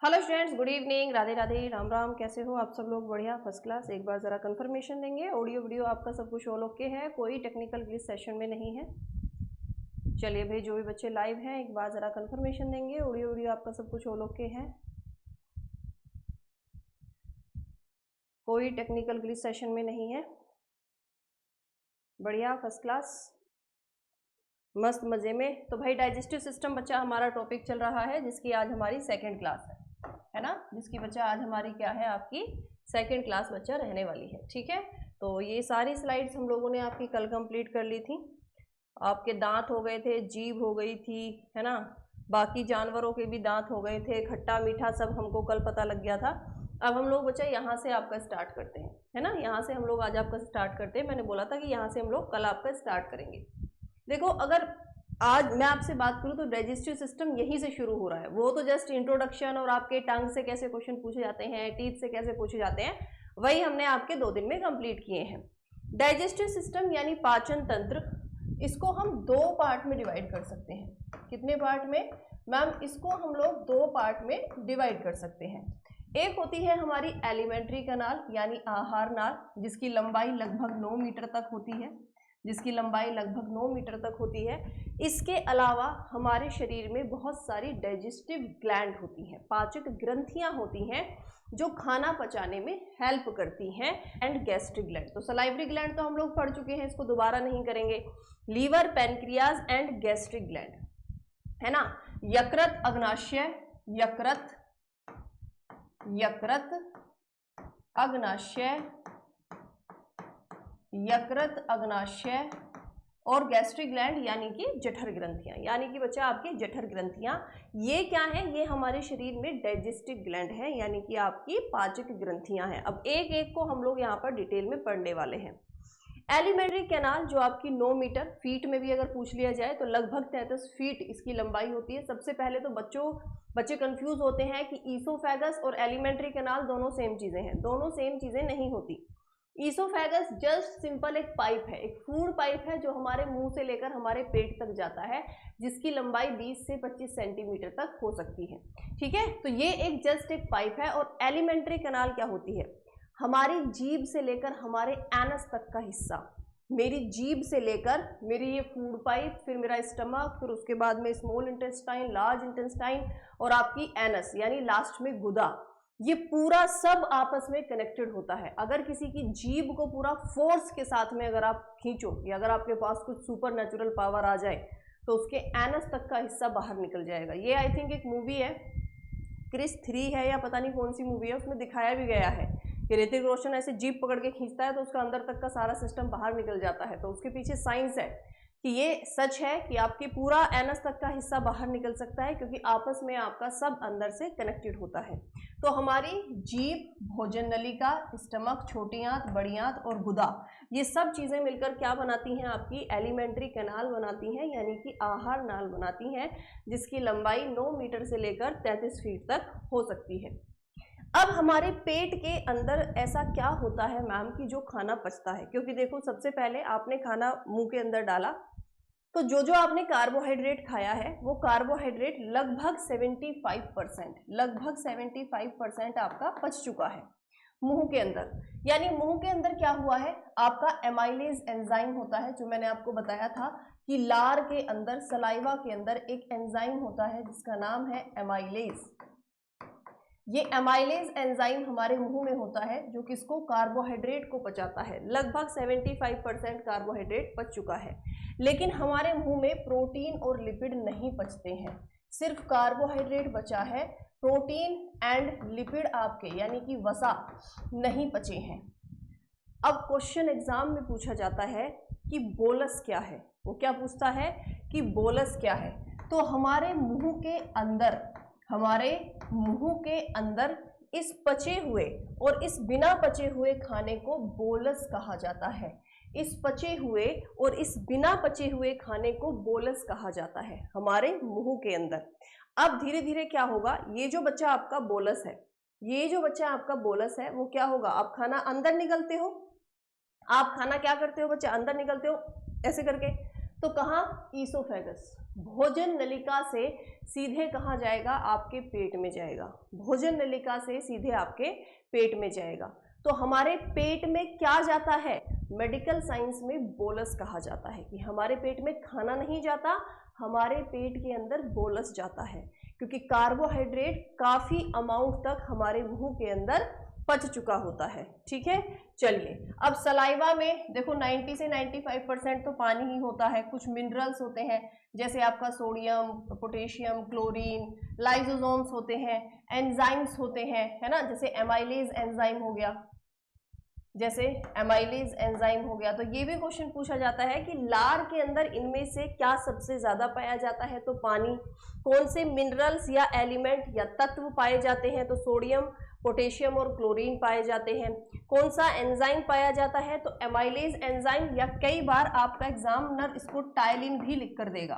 Hello students, good evening, Radhe Radhe, Ram Ram. कैसे हो आप सब लोग? बढ़िया, फर्स्ट क्लास। एक बार ज़रा कंफर्मेशन देंगे, ऑडियो वीडियो आपका सब कुछ ऑल ओके है, कोई टेक्निकल ग्लिच सेशन में नहीं है। चलिए भाई, जो भी बच्चे लाइव हैं एक बार ज़रा कंफर्मेशन देंगे, ऑडियो वीडियो आपका सब कुछ ऑल ओके है, कोई टेक्निकल ग्लिच सेशन में नहीं है। बढ़िया, फर्स्ट क्लास, मस्त मज़े में। तो भाई डाइजेस्टिव सिस्टम बच्चा हमारा टॉपिक चल रहा है, जिसकी आज हमारी सेकेंड क्लास है ना, जिसकी बच्चा आज हमारी क्या है, आपकी सेकेंड क्लास बच्चा रहने वाली है। ठीक है, तो ये सारी स्लाइड्स हम लोगों ने आपकी कल कंप्लीट कर ली थी। आपके दांत हो गए थे, जीभ हो गई थी, है ना, बाकी जानवरों के भी दांत हो गए थे, खट्टा मीठा सब हमको कल पता लग गया था। अब हम लोग बच्चा यहाँ से आपका स्टार्ट करते हैं, है ना, यहाँ से हम लोग आज आपका स्टार्ट करते हैं। मैंने बोला था कि यहाँ से हम लोग कल आपका स्टार्ट करेंगे। देखो, अगर आज मैं आपसे बात करूं तो डाइजेस्टिव सिस्टम यहीं से शुरू हो रहा है। वो तो जस्ट इंट्रोडक्शन और आपके टंग से कैसे क्वेश्चन पूछे जाते हैं, टीथ से कैसे पूछे जाते हैं, वही हमने आपके 2 दिन में कंप्लीट किए हैं। डाइजेस्टिव सिस्टम यानी पाचन तंत्र, इसको हम 2 पार्ट में डिवाइड कर सकते हैं। कितने पार्ट में मैम? इसको हम लोग 2 पार्ट में डिवाइड कर सकते हैं। एक होती है हमारी एलिमेंट्री कैनाल यानी आहार नाल, जिसकी लंबाई लगभग 9 मीटर तक होती है, जिसकी लंबाई लगभग 9 मीटर तक होती है। इसके अलावा हमारे शरीर में बहुत सारी डाइजेस्टिव ग्लैंड होती हैं, पाचक ग्रंथियां होती हैं, जो खाना पचाने में हेल्प करती हैं, एंड गैस्ट्रिक ग्लैंड। तो सलाइवरी ग्लैंड तो हम लोग पढ़ चुके हैं, इसको दोबारा नहीं करेंगे। Liver, pancreas and gastric gland, है ना। यकृत, अग्नाशय, यकृत, यकृत, अग्नाशय, यकृत, अग्नाशय और गैस्ट्रिक ग्लैंड यानी कि जठर ग्रंथियां, यानी कि बच्चा आपकी जठर ग्रंथियां, ये क्या है? ये हमारे शरीर में डाइजेस्टिव ग्लैंड है, यानी कि आपकी पाचक ग्रंथियां हैं। अब एक एक को हम लोग यहाँ पर डिटेल में पढ़ने वाले हैं। एलिमेंट्री कैनाल जो आपकी 9 मीटर, फीट में भी अगर पूछ लिया जाए तो लगभग 33 फीट इसकी लंबाई होती है। सबसे पहले तो बच्चे कंफ्यूज होते हैं कि ईसोफेगस और एलिमेंट्री कैनाल दोनों सेम चीजें हैं। दोनों सेम चीजें नहीं होती। ईसोफेगस जस्ट सिंपल एक पाइप है, एक फूड पाइप है, जो हमारे मुंह से लेकर हमारे पेट तक जाता है, जिसकी लंबाई 20 से 25 सेंटीमीटर तक हो सकती है। ठीक है, तो ये एक जस्ट एक पाइप है। और एलिमेंट्री कैनाल क्या होती है? हमारी जीभ से लेकर हमारे एनस तक का हिस्सा, मेरी जीभ से लेकर मेरी ये फूड पाइप, फिर मेरा स्टमक, फिर उसके बाद में स्मॉल इंटेस्टाइन, लार्ज इंटेस्टाइन और आपकी एनस यानी लास्ट में गुदा, ये पूरा सब आपस में कनेक्टेड होता है। अगर किसी की जीभ को पूरा फोर्स के साथ में अगर आप खींचो, या अगर आपके पास कुछ सुपर नेचुरल पावर आ जाए, तो उसके एनस तक का हिस्सा बाहर निकल जाएगा। ये आई थिंक एक मूवी है, क्रिस 3 है या पता नहीं कौन सी मूवी है, उसमें दिखाया भी गया है कि ऋतिक रोशन ऐसे जीभ पकड़ के खींचता है तो उसका अंदर तक का सारा सिस्टम बाहर निकल जाता है। तो उसके पीछे साइंस है कि ये सच है कि आपकी पूरा एनस तक का हिस्सा बाहर निकल सकता है, क्योंकि आपस में आपका सब अंदर से कनेक्टेड होता है। तो हमारी जीभ, भोजन नलिका, स्टमक, छोटी आंत, बड़ी आंत और गुदा, ये सब चीजें मिलकर क्या बनाती हैं? आपकी एलिमेंट्री कैनाल बनाती हैं, यानी कि आहार नाल बनाती हैं, जिसकी लंबाई 9 मीटर से लेकर 33 फीट तक हो सकती है। अब हमारे पेट के अंदर ऐसा क्या होता है मैम कि जो खाना पचता है? क्योंकि देखो, सबसे पहले आपने खाना मुंह के अंदर डाला, तो जो आपने कार्बोहाइड्रेट खाया है, वो कार्बोहाइड्रेट लगभग 75% आपका पच चुका है मुंह के अंदर। यानी मुंह के अंदर क्या हुआ है? आपका एमाइलेज एंजाइम होता है, जो मैंने आपको बताया था कि लार के अंदर, सलाइवा के अंदर एक एंजाइम होता है जिसका नाम है एमाइलेज। ये एमाइलेज एंजाइम हमारे मुंह में होता है, जो किसको? कार्बोहाइड्रेट को पचाता है। लगभग 75% कार्बोहाइड्रेट पच चुका है, लेकिन हमारे मुंह में प्रोटीन और लिपिड नहीं पचते हैं, सिर्फ कार्बोहाइड्रेट बचा है। प्रोटीन एंड लिपिड आपके यानी कि वसा नहीं पचे हैं। अब क्वेश्चन एग्जाम में पूछा जाता है कि बोलस क्या है? वो क्या पूछता है कि बोलस क्या है? तो हमारे मुंह के अंदर इस पचे हुए और इस बिना पचे हुए खाने को बोलस कहा जाता है। इस पचे हुए और इस बिना पचे हुए खाने को बोलस कहा जाता है हमारे मुंह के अंदर। अब धीरे धीरे क्या होगा? ये जो बच्चा आपका बोलस है, वो क्या होगा? आप खाना अंदर निगलते हो, आप खाना क्या करते हो बच्चा? अंदर निगलते हो ऐसे करके, तो कहाँ? ईसोफेगस। भोजन नलिका से सीधे कहाँ जाएगा? आपके पेट में जाएगा। भोजन नलिका से सीधे आपके पेट में जाएगा। तो हमारे पेट में क्या जाता है? मेडिकल साइंस में बोलस कहा जाता है कि हमारे पेट में खाना नहीं जाता, हमारे पेट के अंदर बोलस जाता है, क्योंकि कार्बोहाइड्रेट काफ़ी अमाउंट तक हमारे मुंह के अंदर पच चुका होता है। ठीक है, चलिए अब सलाइवा में देखो 90 से 95% तो पानी ही होता है। कुछ मिनरल्स होते हैं जैसे आपका सोडियम, पोटेशियम, क्लोरीन, लाइसोसोम्स होते हैं, एंजाइम्स होते हैं, है ना, जैसे एमाइलेज एंजाइम हो गया, जैसे एमाइलेज एंजाइम हो गया। तो ये भी क्वेश्चन पूछा जाता है कि लार के अंदर इनमें से क्या सबसे ज्यादा पाया जाता है? तो पानी। कौन से मिनरल्स या एलिमेंट या तत्व पाए जाते हैं? तो सोडियम, पोटेशियम और क्लोरीन पाए जाते हैं। कौन सा एंजाइम पाया जाता है? तो एमाइलेज एंजाइम, या कई बार आपका एग्जामिनर इसको टाइलिन भी लिख कर देगा,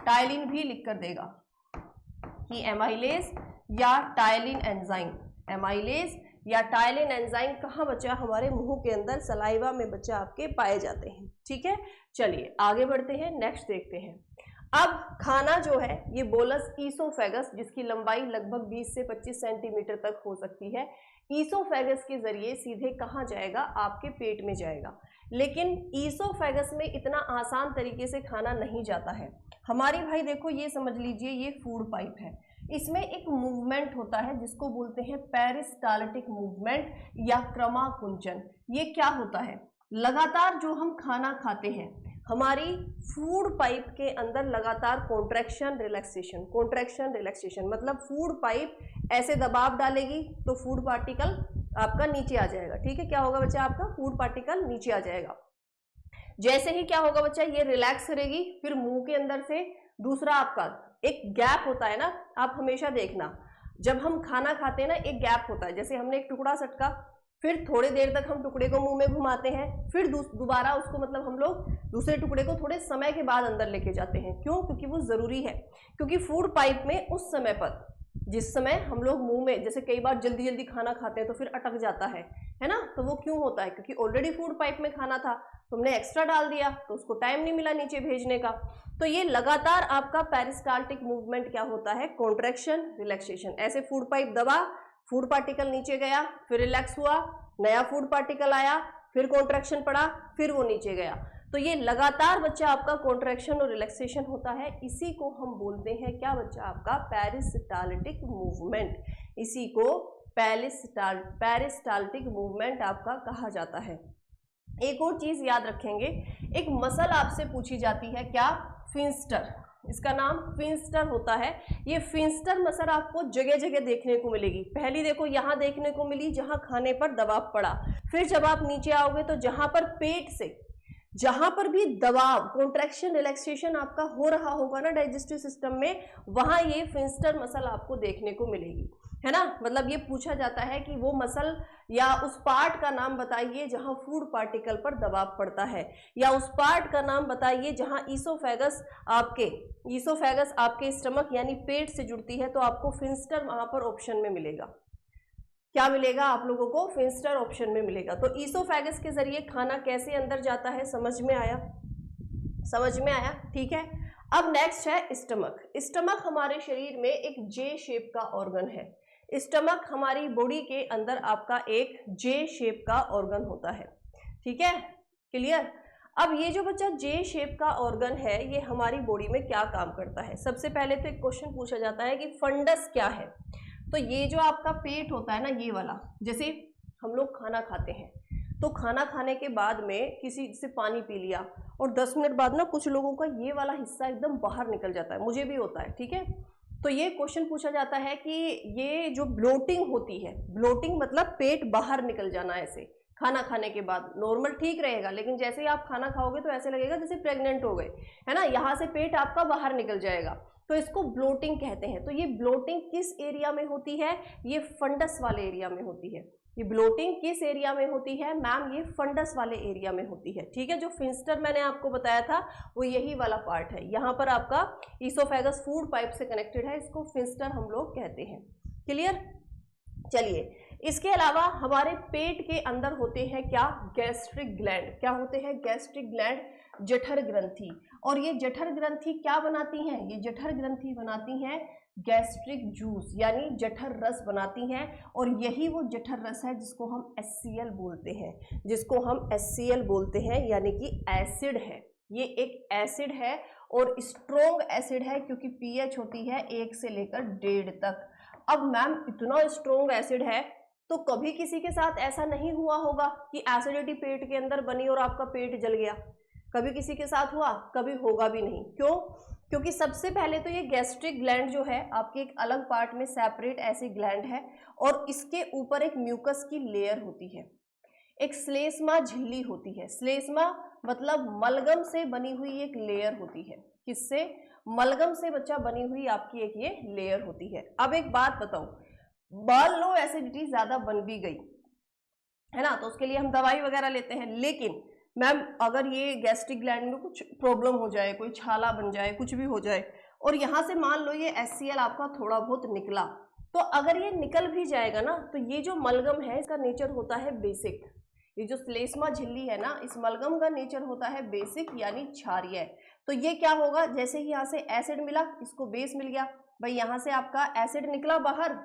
टाइलिन भी लिख कर देगा कि एमाइलेज या टाइलिन एंजाइम, एमाइलेज या टाइलिन एंजाइम कहाँ बच्चा? हमारे मुंह के अंदर सलाइवा में बच्चा आपके पाए जाते हैं। ठीक है, चलिए आगे बढ़ते हैं, नेक्स्ट देखते हैं। अब खाना जो है ये बोलस ईसोफेगस, जिसकी लंबाई लगभग 20 से 25 सेंटीमीटर तक हो सकती है, ईसोफेगस के जरिए सीधे कहाँ जाएगा? आपके पेट में जाएगा। लेकिन ईसोफेगस में इतना आसान तरीके से खाना नहीं जाता है। हमारी भाई देखो ये समझ लीजिए, ये फूड पाइप है, इसमें एक मूवमेंट होता है जिसको बोलते हैं पेरिस्टाल्टिक मूवमेंट या क्रमाकुंचन। ये क्या होता है? लगातार जो हम खाना खाते हैं, हमारी फूड पाइप के अंदर लगातार कॉन्ट्रैक्शन रिलैक्सेशन, कॉन्ट्रैक्शन रिलैक्सेशन, मतलब फूड पाइप ऐसे दबाव डालेगी तो फूड पार्टिकल आपका नीचे आ जाएगा। ठीक है, क्या होगा बच्चा? आपका फूड पार्टिकल नीचे आ जाएगा। जैसे ही क्या होगा बच्चा? ये रिलैक्स करेगी, फिर मुंह के अंदर से दूसरा आपका एक गैप होता है ना, आप हमेशा देखना जब हम खाना खाते हैं ना, एक गैप होता है। जैसे हमने एक टुकड़ा सटका, फिर थोड़ी देर तक हम टुकड़े को मुंह में घुमाते हैं, फिर दोबारा उसको मतलब हम लोग दूसरे टुकड़े को थोड़े समय के बाद अंदर लेके जाते हैं। क्यों? क्योंकि वो जरूरी है, क्योंकि फूड पाइप में उस समय पर, जिस समय हम लोग मुंह में जैसे कई बार जल्दी जल्दी खाना खाते हैं तो फिर अटक जाता है ना, तो वो क्यों होता है? क्योंकि ऑलरेडी फूड पाइप में खाना था, तुमने एक्स्ट्रा डाल दिया तो उसको टाइम नहीं मिला नीचे भेजने का। तो ये लगातार आपका पेरिस्टाल्टिक मूवमेंट क्या होता है? Contraction relaxation. ऐसे फूड पाइप दबा, फूड पार्टिकल नीचे गया, फिर रिलैक्स हुआ, नया फूड पार्टिकल आया, फिर कॉन्ट्रैक्शन पड़ा, फिर वो नीचे गया। तो ये लगातार बच्चा आपका कॉन्ट्रैक्शन और रिलैक्सेशन होता है। इसी को हम बोलते हैं क्या बच्चा? आपका पेरिस्टाल्टिक मूवमेंट। इसी को पेरिस्टाल्टिक मूवमेंट आपका कहा जाता है। एक और चीज याद रखेंगे, एक मसल आपसे पूछी जाती है, क्या? फिंस्टर। इसका नाम फिंस्टर होता है। ये फिंस्टर मसल आपको जगह जगह देखने को मिलेगी। पहली देखो यहाँ देखने को मिली जहाँ खाने पर दबाव पड़ा, फिर जब आप नीचे आओगे तो जहाँ पर पेट से जहां पर भी दबाव, कॉन्ट्रैक्शन रिलैक्सेशन आपका हो रहा होगा ना डाइजेस्टिव सिस्टम में, वहां ये फिंस्टर मसल आपको देखने को मिलेगी, है ना। मतलब ये पूछा जाता है कि वो मसल या उस पार्ट का नाम बताइए जहां फूड पार्टिकल पर दबाव पड़ता है, या उस पार्ट का नाम बताइए जहां ईसोफेगस आपके स्टमक यानी पेट से जुड़ती है, तो आपको फिंस्टर वहां पर ऑप्शन में मिलेगा। क्या मिलेगा आप लोगों को? फिंस्टर ऑप्शन में मिलेगा। तो ईसोफेगस के जरिए खाना कैसे अंदर जाता है, समझ में आया? समझ में आया, ठीक है। अब नेक्स्ट है स्टमक। स्टमक हमारे शरीर में एक जे शेप का ऑर्गन है। स्टमक हमारी बॉडी के अंदर आपका एक जे शेप का ऑर्गन होता है, ठीक है, क्लियर। अब ये जो बच्चा जे शेप का ऑर्गन है, ये हमारी बॉडी में क्या काम करता है? सबसे पहले तो एक क्वेश्चन पूछा जाता है कि फंडस क्या है। तो ये जो आपका पेट होता है ना, ये वाला, जैसे हम लोग खाना खाते हैं तो खाना खाने के बाद में किसी से पानी पी लिया और 10 मिनट बाद ना कुछ लोगों का ये वाला हिस्सा एकदम बाहर निकल जाता है, मुझे भी होता है, ठीक है। तो ये क्वेश्चन पूछा जाता है कि ये जो ब्लोटिंग होती है, ब्लोटिंग मतलब पेट बाहर निकल जाना, ऐसे खाना खाने के बाद नॉर्मल ठीक रहेगा, लेकिन जैसे ही आप खाना खाओगे तो ऐसे लगेगा जैसे प्रेग्नेंट हो गए, है ना, यहाँ से पेट आपका बाहर निकल जाएगा, तो इसको ब्लोटिंग कहते हैं। तो ये ब्लोटिंग किस एरिया में होती है? ये फंडस वाले एरिया में होती है। ये ब्लोटिंग किस एरिया में होती है मैम? ये फंडस वाले एरिया में होती है, ठीक है। जो फिंस्टर मैंने आपको बताया था वो यही वाला पार्ट है, यहाँ पर आपका ईसोफेगस फूड पाइप से कनेक्टेड है, इसको फिंस्टर हम लोग कहते हैं, क्लियर। चलिए इसके अलावा हमारे पेट के अंदर होते हैं क्या, गैस्ट्रिक ग्लैंड। क्या होते हैं, गैस्ट्रिक ग्लैंड, जठर ग्रंथि। और ये जठर ग्रंथि क्या बनाती हैं, ये जठर ग्रंथि बनाती हैं गैस्ट्रिक जूस यानी जठर रस बनाती हैं। और यही वो जठर रस है जिसको हम HCl बोलते हैं, जिसको हम HCl बोलते हैं, यानी कि एसिड है। ये एक एसिड है और स्ट्रोंग एसिड है क्योंकि pH होती है 1 से लेकर 1.5 तक। अब मैम इतना स्ट्रोंग एसिड है तो कभी किसी के साथ ऐसा नहीं हुआ होगा कि एसिडिटी पेट के अंदर बनी और आपका पेट जल गया। कभी किसी के साथ हुआ, कभी होगा भी नहीं। क्यों? क्योंकि सबसे पहले तो ये गैस्ट्रिक ग्लैंड जो है आपके एक अलग पार्ट में सेपरेट ऐसी ग्लैंड है और इसके ऊपर एक म्यूकस की लेयर होती है, एक श्लेष्मा झिल्ली होती है। श्लेष्मा मतलब मलगम से बनी हुई एक लेयर होती है। किससे? मलगम से बच्चा बनी हुई आपकी एक ये लेयर होती है। अब एक बात बताओ, मान लो एसिडिटी ज्यादा बन भी गई है ना, तो उसके लिए हम दवाई वगैरह लेते हैं, लेकिन मैम अगर ये गैस्ट्रिक ग्लैंड में कुछ प्रॉब्लम हो जाए, कोई छाला बन जाए, कुछ भी हो जाए और यहाँ से मान लो ये HCl आपका थोड़ा बहुत निकला, तो अगर ये निकल भी जाएगा ना तो ये जो मलगम है इसका नेचर होता है बेसिक। ये जो श्लेष्मा झिल्ली है ना, इस मलगम का नेचर होता है बेसिक यानी क्षारीय। तो ये क्या होगा, जैसे ही यहाँ से एसिड मिला, इसको बेस मिल गया। भाई यहाँ से आपका एसिड निकला बाहर,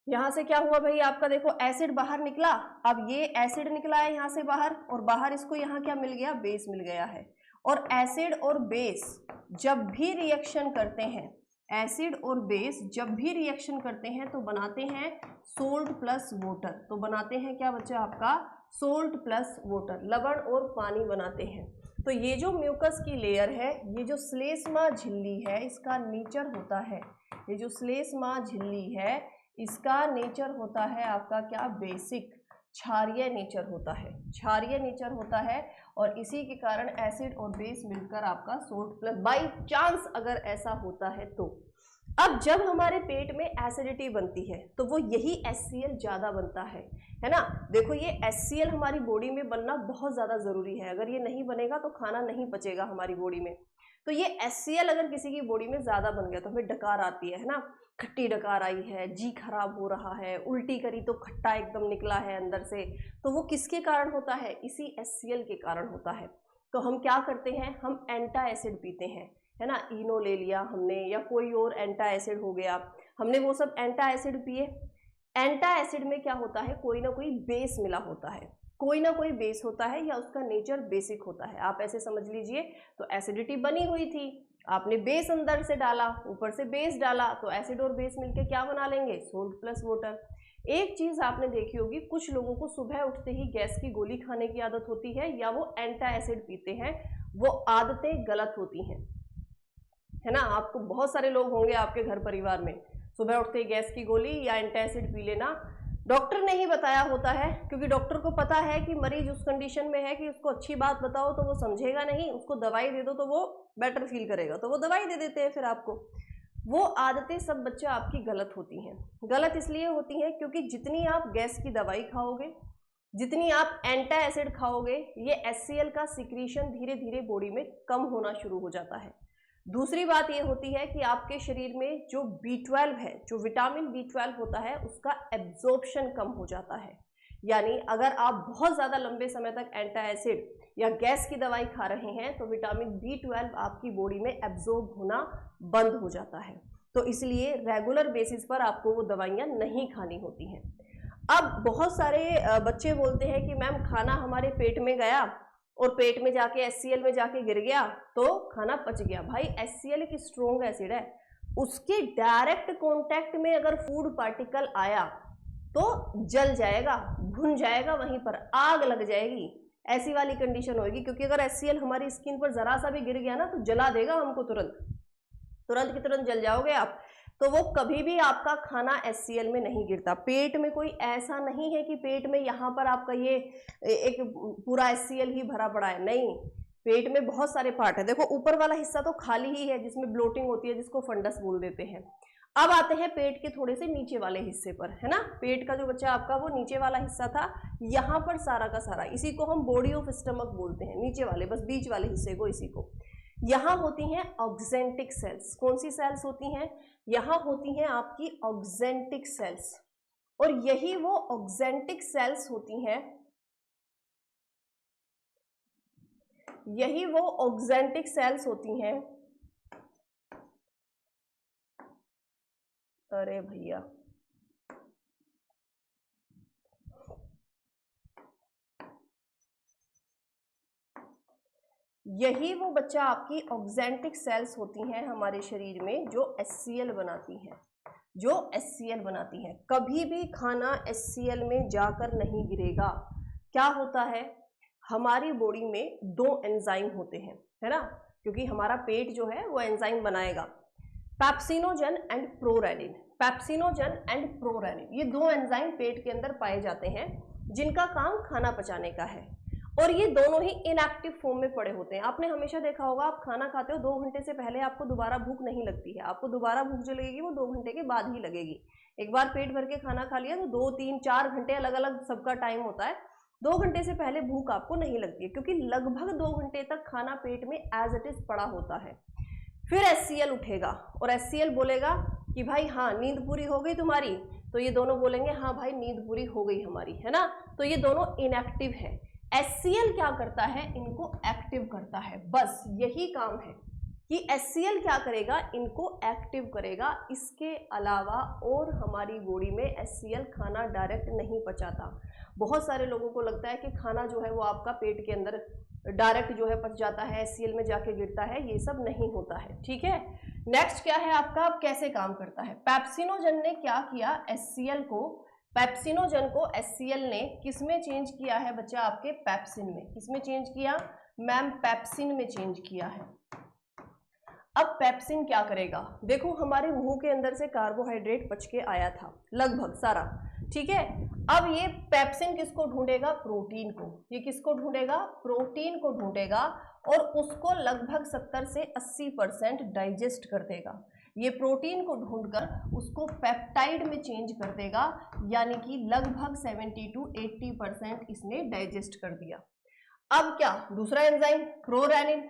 यहाँ से क्या हुआ भाई आपका, देखो एसिड बाहर निकला। अब ये एसिड निकला है यहाँ से बाहर और बाहर इसको यहाँ क्या मिल गया, बेस मिल गया है। और एसिड और बेस जब भी रिएक्शन करते हैं, एसिड और बेस जब भी रिएक्शन करते हैं तो बनाते हैं सोल्ट प्लस वाटर। तो बनाते हैं क्या बच्चा आपका, सोल्ट प्लस वाटर, लवण और पानी बनाते हैं। तो ये जो म्यूकस की लेयर है, ये जो श्लेष्मा झिल्ली है, इसका नेचर होता है, ये जो श्लेष्मा झिल्ली है इसका नेचर होता है आपका क्या, बेसिक, क्षारीय नेचर होता है, क्षारीय नेचर होता है। और इसी के कारण एसिड और बेस मिलकर आपका सोल्ट प्लस, बाई चांस अगर ऐसा होता है तो। अब जब हमारे पेट में एसिडिटी बनती है तो वो यही HCl ज़्यादा बनता है ना। देखो ये HCl हमारी बॉडी में बनना बहुत ज़्यादा ज़रूरी है, अगर ये नहीं बनेगा तो खाना नहीं पचेगा हमारी बॉडी में। तो ये HCl अगर किसी की बॉडी में ज़्यादा बन गया तो हमें डकार आती है ना, खट्टी डकार आई है, जी खराब हो रहा है, उल्टी करी तो खट्टा एकदम निकला है अंदर से, तो वो किसके कारण होता है, इसी HCl के कारण होता है। तो हम क्या करते हैं, हम एंटा एसिड पीते हैं, है ना, इनो ले लिया हमने या कोई और एंटा एसिड हो गया, हमने वो सब एंटा एसिड पिए। एंटा एसिड में क्या होता है, कोई ना कोई बेस मिला होता है, कोई ना कोई बेस होता है या उसका नेचर बेसिक होता है। आप ऐसे समझ लीजिए, तो एसिडिटी बनी हुई थी, आपने बेस अंदर से डाला, ऊपर से बेस डाला, तो एसिड और बेस मिलके क्या बना लेंगे, सोल्ट प्लस वाटर। एक चीज आपने देखी होगी, कुछ लोगों को सुबह उठते ही गैस की गोली खाने की आदत होती है या वो एंटा एसिड पीते हैं, वो आदतें गलत होती हैं, है ना। आपको बहुत सारे लोग होंगे आपके घर परिवार में, सुबह उठते ही गैस की गोली या एंटा एसिड पी लेना। डॉक्टर ने ही बताया होता है, क्योंकि डॉक्टर को पता है कि मरीज उस कंडीशन में है कि उसको अच्छी बात बताओ तो वो समझेगा नहीं, उसको दवाई दे दो तो वो बेटर फील करेगा, तो वो दवाई दे देते हैं फिर आपको। वो आदतें सब बच्चे आपकी गलत होती हैं। गलत इसलिए होती हैं क्योंकि जितनी आप गैस की दवाई खाओगे, जितनी आप एंटा एसिड खाओगे, ये HCl का सिक्रीशन धीरे धीरे बॉडी में कम होना शुरू हो जाता है। दूसरी बात ये होती है कि आपके शरीर में जो B12 है, जो विटामिन B12 होता है, उसका एब्जॉर्प्शन कम हो जाता है। यानी अगर आप बहुत ज़्यादा लंबे समय तक एंटा एसिड या गैस की दवाई खा रहे हैं तो विटामिन B12 आपकी बॉडी में एब्जॉर्ब होना बंद हो जाता है। तो इसलिए रेगुलर बेसिस पर आपको वो दवाइयाँ नहीं खानी होती हैं। अब बहुत सारे बच्चे बोलते हैं कि मैम खाना हमारे पेट में गया और पेट में जाके HCl में जाके गिर गया तो खाना पच गया। भाई HCl एक स्ट्रोंग एसिड है, उसके डायरेक्ट कांटेक्ट में अगर फूड पार्टिकल आया तो जल जाएगा, भुन जाएगा, वहीं पर आग लग जाएगी, ऐसी वाली कंडीशन होगी। क्योंकि अगर HCl हमारी स्किन पर जरा सा भी गिर गया ना तो जला देगा हमको, तुरंत की तुरंत जल जाओगे आप। तो वो कभी भी आपका खाना HCl में नहीं गिरता। पेट में कोई ऐसा नहीं है कि पेट में यहाँ पर आपका ये एक पूरा HCl ही भरा पड़ा है, नहीं, पेट में बहुत सारे पार्ट है। देखो ऊपर वाला हिस्सा तो खाली ही है जिसमें ब्लोटिंग होती है, जिसको फंडस बोल देते हैं। अब आते हैं पेट के थोड़े से नीचे वाले हिस्से पर, है ना। पेट का जो बच्चा आपका वो नीचे वाला हिस्सा था, यहाँ पर सारा का सारा, इसी को हम बॉडी ऑफ स्टमक बोलते हैं, नीचे वाले बस बीच वाले हिस्से को, इसी को। यहाँ होती हैं ऑक्जेंटिक सेल्स। कौन सी सेल्स होती हैं? यहाँ होती हैं आपकी ऑक्जेंटिक सेल्स, और यही वो ऑक्जेंटिक सेल्स होती हैं, यही वो ऑक्जेंटिक सेल्स होती हैं। अरे भैया, यही वो बच्चा आपकी ऑक्जेंटिक सेल्स होती हैं हमारे शरीर में, जो HCl बनाती हैं, जो HCl बनाती हैं। कभी भी खाना HCl में जाकर नहीं गिरेगा। क्या होता है, हमारी बॉडी में 2 एंजाइम होते हैं, है ना, क्योंकि हमारा पेट जो है वो एंजाइम बनाएगा, pepsinogen and prorennin. Pepsinogen and prorennin, ये 2 एंजाइम पेट के अंदर पाए जाते हैं, जिनका काम खाना पचाने का है, और ये दोनों ही इनएक्टिव फॉर्म में पड़े होते हैं। आपने हमेशा देखा होगा, आप खाना खाते हो 2 घंटे से पहले आपको दोबारा भूख नहीं लगती है, आपको दोबारा भूख जो लगेगी वो 2 घंटे के बाद ही लगेगी। एक बार पेट भर के खाना खा लिया तो 2, 3, 4 घंटे, अलग अलग सबका टाइम होता है, 2 घंटे से पहले भूख आपको नहीं लगती है, क्योंकि लगभग 2 घंटे तक खाना पेट में एज इट इज पड़ा होता है। फिर HCl उठेगा और HCl बोलेगा कि भाई हाँ नींद पूरी हो गई तुम्हारी, तो ये दोनों बोलेंगे हाँ भाई नींद पूरी हो गई हमारी, है ना। तो ये दोनों इनएक्टिव है। HCl क्या करता है, इनको एक्टिव करता है। बस यही काम है कि HCl क्या करेगा, इनको एक्टिव करेगा। इसके अलावा और हमारी बॉडी में HCl खाना डायरेक्ट नहीं पचाता। बहुत सारे लोगों को लगता है कि खाना जो है वो आपका पेट के अंदर डायरेक्ट जो है पच जाता है, HCl में जाके गिरता है, ये सब नहीं होता है, ठीक है। नेक्स्ट क्या है आपका, अब कैसे काम करता है। पेप्सिनोजन ने क्या किया, HCl को, पेप्सिनोजन को HCl ने किस में चेंज किया है बच्चा, आपके पेप्सिन में। किस में चेंज किया मैम, पेप्सिन में चेंज किया है। अब पेप्सिन क्या करेगा, देखो हमारे मुंह के अंदर से कार्बोहाइड्रेट पच के आया था लगभग सारा, ठीक है। अब ये पेप्सिन किसको ढूंढेगा, प्रोटीन को। ये किसको ढूंढेगा, प्रोटीन को ढूंढेगा, और उसको लगभग 70 से 80% डाइजेस्ट कर देगा। ये प्रोटीन को ढूंढकर उसको पेप्टाइड में चेंज कर देगा, यानी कि लगभग 70 to 80% इसने डाइजेस्ट कर दिया। अब क्या, दूसरा एंजाइम प्रोरेनिन,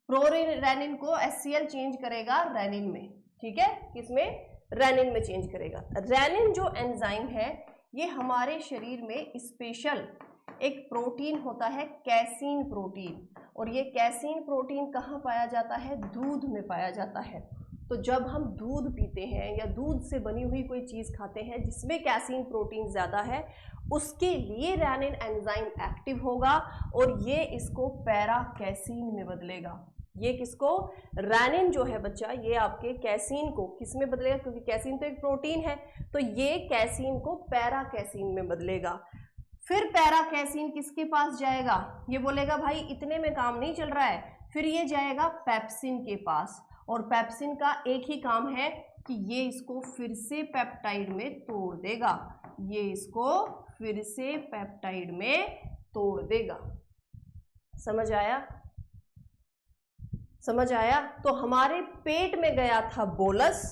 प्रोरेनिन को HCl चेंज करेगा रेनिन में, ठीक है। किसमें, रेनिन में चेंज करेगा। रेनिन जो एंजाइम है ये हमारे शरीर में स्पेशल एक प्रोटीन होता है, कैसीन प्रोटीन, और ये कैसीन प्रोटीन कहाँ पाया जाता है, दूध में पाया जाता है। तो जब हम दूध पीते हैं या दूध से बनी हुई कोई चीज़ खाते हैं जिसमें कैसीन प्रोटीन ज़्यादा है, उसके लिए रेनिन एंजाइम एक्टिव होगा और ये इसको पैरा कैसीन में बदलेगा। ये किसको, रेनिन जो है बच्चा, ये आपके कैसीन को किस में बदलेगा, क्योंकि कैसीन तो एक प्रोटीन है, तो ये कैसीन को पैरा कैसीन में बदलेगा। फिर पैरा कैसीन किसके पास जाएगा, ये बोलेगा भाई इतने में काम नहीं चल रहा है, फिर ये जाएगा पेप्सिन के पास, और पेप्सिन का एक ही काम है कि ये इसको फिर से पेप्टाइड में तोड़ देगा, ये इसको फिर से पेप्टाइड में तोड़ देगा। समझ आया, समझ आया। तो हमारे पेट में गया था बोलस,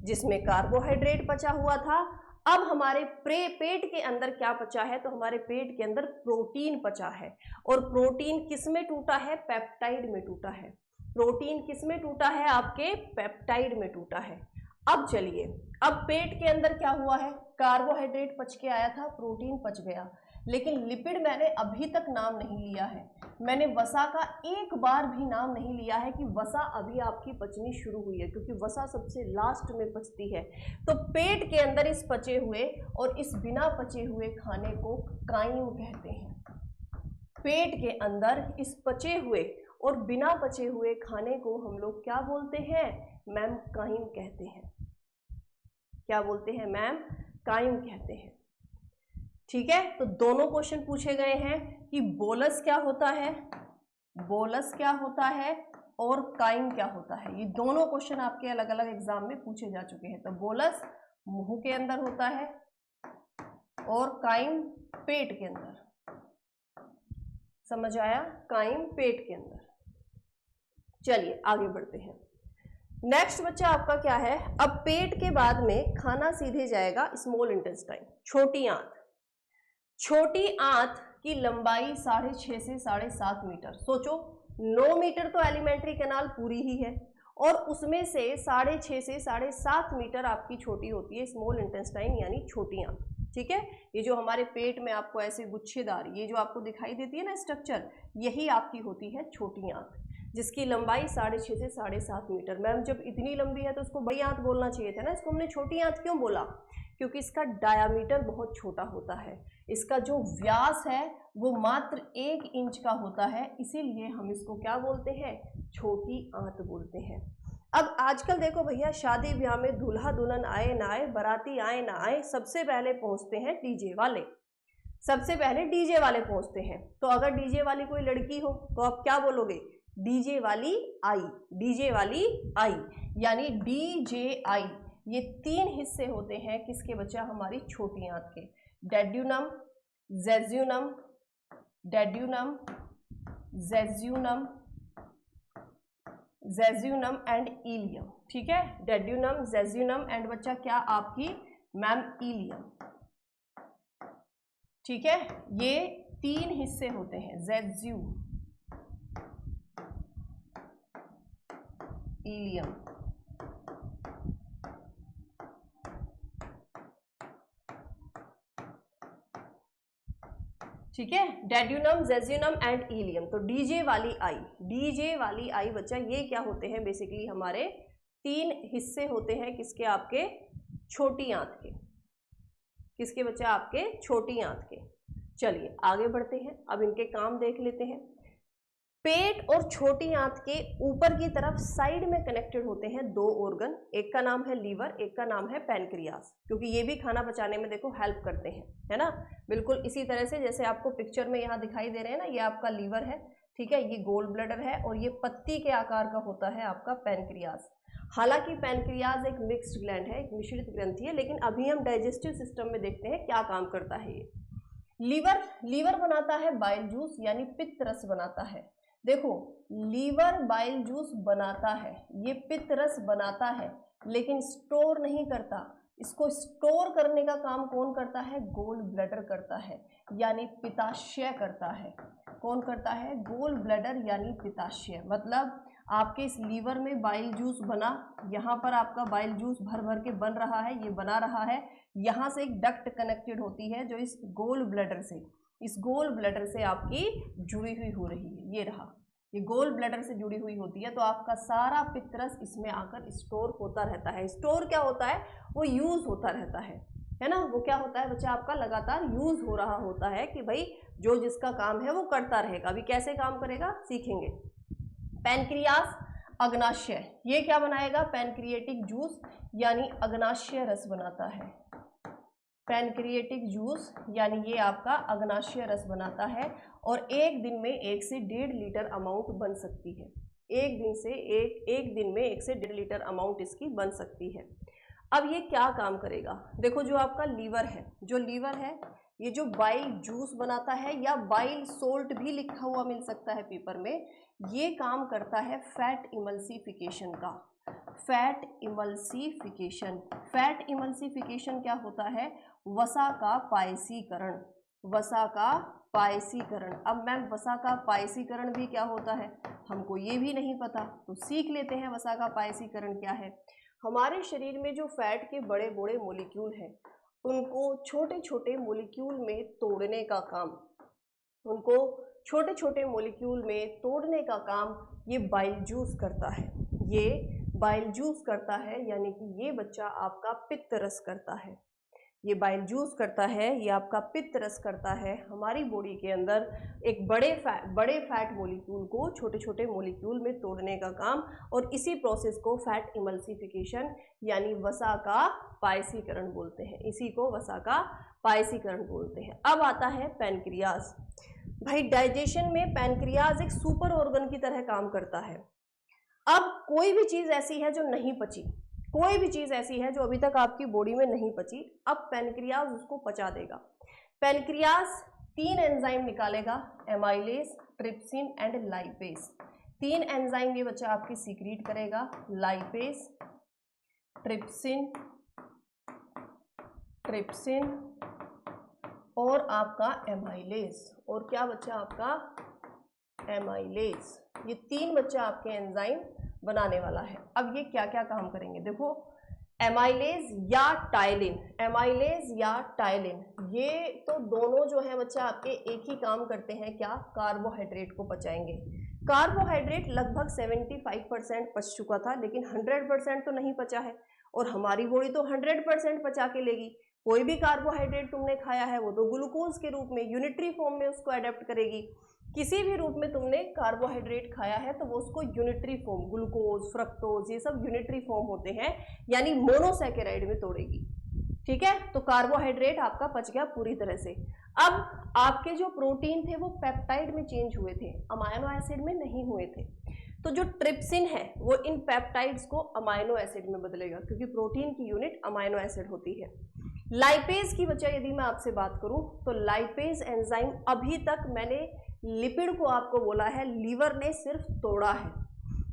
जिसमें कार्बोहाइड्रेट पचा हुआ था। अब हमारे पेट के अंदर क्या पचा है, तो हमारे पेट के अंदर प्रोटीन पचा है, और प्रोटीन किस में टूटा है, पेप्टाइड में टूटा है। प्रोटीन किस में टूटा है, आपके पेप्टाइड में टूटा है। अब चलिए, अब पेट के अंदर क्या हुआ है, कार्बोहाइड्रेट पच के आया था, प्रोटीन पच गया, लेकिन लिपिड मैंने अभी तक नाम नहीं लिया है। मैंने वसा का एक बार भी नाम नहीं लिया है कि वसा अभी आपकी पचनी शुरू हुई है, क्योंकि वसा सबसे लास्ट में पचती है। तो पेट के अंदर इस पचे हुए और इस बिना पचे हुए खाने को काइम कहते हैं। पेट के अंदर इस पचे हुए और बिना पचे हुए खाने को हम लोग क्या बोलते हैं मैम, काइम कहते हैं। क्या बोलते हैं मैम, काइम कहते हैं। ठीक है, तो दोनों क्वेश्चन पूछे गए हैं कि बोलस क्या होता है, बोलस क्या होता है और काइम क्या होता है। ये दोनों क्वेश्चन आपके अलग अलग एग्जाम में पूछे जा चुके हैं। तो बोलस मुंह के अंदर होता है और काइम पेट के अंदर। समझ आया, काइम पेट के अंदर। चलिए आगे बढ़ते हैं। नेक्स्ट बच्चा आपका क्या है, अब पेट के बाद में खाना सीधे जाएगा स्मॉल इंटेस्टाइन, छोटी आंत। छोटी आंत की लंबाई 6.5 से 7.5 मीटर। सोचो 9 मीटर तो एलिमेंट्री कैनाल पूरी ही है, और उसमें से 6.5 से 7.5 मीटर आपकी छोटी होती है स्मॉल इंटेस्टाइन यानी छोटी आंत। ठीक है, ये जो हमारे पेट में आपको ऐसे गुच्छेदार ये जो आपको दिखाई देती है ना स्ट्रक्चर, यही आपकी होती है छोटी आंत, जिसकी लंबाई 6.5 से 7.5 मीटर। मैम जब इतनी लंबी है तो उसको बड़ी आंत बोलना चाहिए था ना, इसको हमने छोटी आंत क्यों बोला? क्योंकि इसका डायामीटर बहुत छोटा होता है, इसका जो व्यास है वो मात्र 1 इंच का होता है, इसीलिए हम इसको क्या बोलते हैं? छोटी आंत बोलते हैं। अब आजकल देखो भैया, शादी ब्याह में दूल्हा दुल्हन आए ना आए, बाराती आए ना आए, सबसे पहले पहुंचते हैं डीजे वाले, सबसे पहले डीजे वाले पहुंचते हैं। तो अगर डीजे वाली कोई लड़की हो तो आप क्या बोलोगे? डीजे वाली आई, डीजे वाली आई, यानी डीजे आई। ये 3 हिस्से होते हैं किसके बच्चा? हमारी छोटी आंत के, डेड्यूनम, जेज्यूनम, डेड्यूनम, जेज्यूनम, जेज्यूनम एंड इलियम। ठीक है, डेड्यूनम, जेज्यूनम एंड बच्चा क्या आपकी? Ma'am ileum. ठीक है, ये 3 हिस्से होते हैं, जेज्यू, इलियम। ठीक है, डेड्यूनम, जेज्यूनम एंड इलियम। तो डीजे वाली आई, डीजे वाली आई बच्चा ये क्या होते हैं? बेसिकली हमारे 3 हिस्से होते हैं किसके? आपके छोटी आंत के। किसके बच्चा? आपके छोटी आंत के। चलिए आगे बढ़ते हैं, अब इनके काम देख लेते हैं। पेट और छोटी आंत के ऊपर की तरफ साइड में कनेक्टेड होते हैं 2 ऑर्गन, एक का नाम है लीवर, एक का नाम है पैनक्रियास, क्योंकि ये भी खाना पचाने में देखो हेल्प करते हैं, है ना। बिल्कुल इसी तरह से जैसे आपको पिक्चर में यहाँ दिखाई दे रहे हैं ना, ये आपका लीवर है, ठीक है, ये गोल ब्लैडर है, और ये पत्ती के आकार का होता है आपका पैनक्रियास। हालांकि पैनक्रियास एक मिक्स्ड ग्लैंड है, एक मिश्रित ग्रंथि है, लेकिन अभी हम डाइजेस्टिव सिस्टम में देखते हैं क्या काम करता है ये। लीवर बनाता है बाइल जूस, यानी पित्त रस बनाता है। देखो, लीवर बाइल जूस बनाता है, ये पित्त रस बनाता है, लेकिन स्टोर नहीं करता। इसको स्टोर करने का काम कौन करता है? गोल ब्लैडर करता है, यानी पित्ताशय करता है। कौन करता है? गोल ब्लैडर यानी पित्ताशय। मतलब आपके इस लीवर में बाइल जूस बना, यहाँ पर आपका बाइल जूस भर भर के बन रहा है, ये बना रहा है, यहाँ से एक डक्ट कनेक्टेड होती है जो इस गोल ब्लैडर से, इस गोल ब्लैडर से आपकी जुड़ी हुई हो रही है, ये रहा, ये गोल ब्लैडर से जुड़ी हुई होती है। तो आपका सारा पित्तरस इसमें आकर स्टोर होता रहता है। स्टोर क्या होता है? वो यूज होता रहता है ना। वो क्या होता है बच्चा? आपका लगातार यूज हो रहा होता है कि भाई जो जिसका काम है वो करता रहेगा। अभी कैसे काम करेगा सीखेंगे। पैनक्रियास अग्नाशय, ये क्या बनाएगा? पैनक्रिएटिक जूस यानी अग्नाशय रस बनाता है। पैनक्रिएटिक जूस यानी ये आपका अग्नाशय रस बनाता है, और एक दिन में 1 से 1.5 लीटर अमाउंट बन सकती है। एक दिन में 1 से 1.5 लीटर अमाउंट इसकी बन सकती है। अब ये क्या काम करेगा? देखो, जो आपका लीवर है, जो लीवर है ये जो बाइल जूस बनाता है, या बाइल सोल्ट भी लिखा हुआ मिल सकता है पेपर में, ये काम करता है फैट इमल्सिफिकेशन का। फैट इमल्सिफिकेशन, फैट इमल्सिफिकेशन क्या होता है? वसा का पायसीकरण, वसा का पायसीकरण। अब मैम वसा का पायसीकरण भी क्या होता है? हमको ये भी नहीं पता, तो सीख लेते हैं वसा का पायसीकरण क्या है। हमारे शरीर में जो फैट के बड़े बड़े मॉलिक्यूल हैं, उनको छोटे छोटे मॉलिक्यूल में तोड़ने का काम, उनको छोटे छोटे मॉलिक्यूल में तोड़ने का काम ये बाइल जूस करता है। ये बाइल जूस करता है, यानी कि ये बच्चा आपका पित्त रस करता है। ये बाइल जूस करता है, ये आपका पित्त रस करता है। हमारी बॉडी के अंदर एक बड़े फैट मॉलिक्यूल को छोटे छोटे मॉलिक्यूल में तोड़ने का काम, और इसी प्रोसेस को फैट इमल्सिफिकेशन यानी वसा का पायसीकरण बोलते हैं। इसी को वसा का पायसीकरण बोलते हैं। अब आता है पैनक्रियाज। भाई डाइजेशन में पैनक्रियाज एक सुपर ऑर्गन की तरह काम करता है। अब कोई भी चीज ऐसी है जो नहीं पची, कोई भी चीज ऐसी है जो अभी तक आपकी बॉडी में नहीं पची, अब पैनक्रियाज उसको पचा देगा। पैनक्रियाज 3 एंजाइम निकालेगा, amylase, trypsin and lipase. 3 enzyme ये बच्चा आपकी सीक्रेट करेगा, लाइपेज, ट्रिप्सिन और आपका एमाइलेज। और क्या बच्चा? आपका एमाइलेज, ये 3 बच्चा आपके एंजाइम बनाने वाला है। अब ये क्या क्या काम करेंगे, देखो एमाइलेज या टाइलिन, एमाइलेज या टाइलिन, ये तो दोनों जो है बच्चा आपके एक ही काम करते हैं, क्या, कार्बोहाइड्रेट को पचाएंगे। कार्बोहाइड्रेट लगभग 75% पच चुका था, लेकिन 100% तो नहीं पचा है, और हमारी बॉडी तो 100% पचा के लेगी। कोई भी कार्बोहाइड्रेट तुमने खाया है वो तो ग्लूकोज के रूप में यूनिटरी फॉर्म में उसको अडेप्ट करेगी। किसी भी रूप में तुमने कार्बोहाइड्रेट खाया है तो वो उसको यूनिटरी फॉर्म, ग्लूकोज, फ्रक्टोज, ये सब यूनिटरी फॉर्म होते हैं, यानी मोनोसैकेराइड में तोड़ेगी। ठीक है, तो कार्बोहाइड्रेट आपका पच गया पूरी तरह से। अब आपके जो प्रोटीन थे वो पेप्टाइड में चेंज हुए थे, अमाइनो एसिड में नहीं हुए थे। तो जो ट्रिप्सिन है वो इन पेप्टाइड्स को अमाइनो एसिड में बदलेगा, क्योंकि प्रोटीन की यूनिट अमाइनो एसिड होती है। लाइपेज की वजह यदि मैं आपसे बात करूं तो लाइपेज एंजाइम, अभी तक मैंने लिपिड को आपको बोला है, लीवर ने सिर्फ तोड़ा है,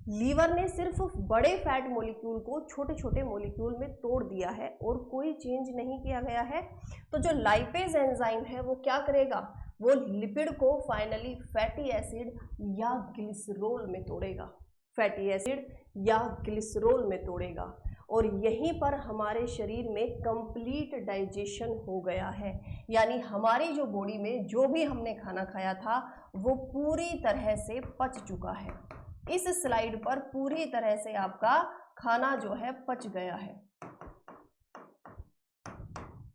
लीवर ने सिर्फ बड़े फैट मॉलिक्यूल को छोटे छोटे मॉलिक्यूल में तोड़ दिया है और कोई चेंज नहीं किया गया है। तो जो लाइपेज एंजाइम है वो क्या करेगा, वो लिपिड को फाइनली फैटी एसिड या ग्लिसरॉल में तोड़ेगा, फैटी एसिड या ग्लिसरॉल में तोड़ेगा, और यहीं पर हमारे शरीर में कंप्लीट डाइजेशन हो गया है। यानी हमारी जो बॉडी में जो भी हमने खाना खाया था वो पूरी तरह से पच चुका है। इस स्लाइड पर पूरी तरह से आपका खाना जो है पच गया है,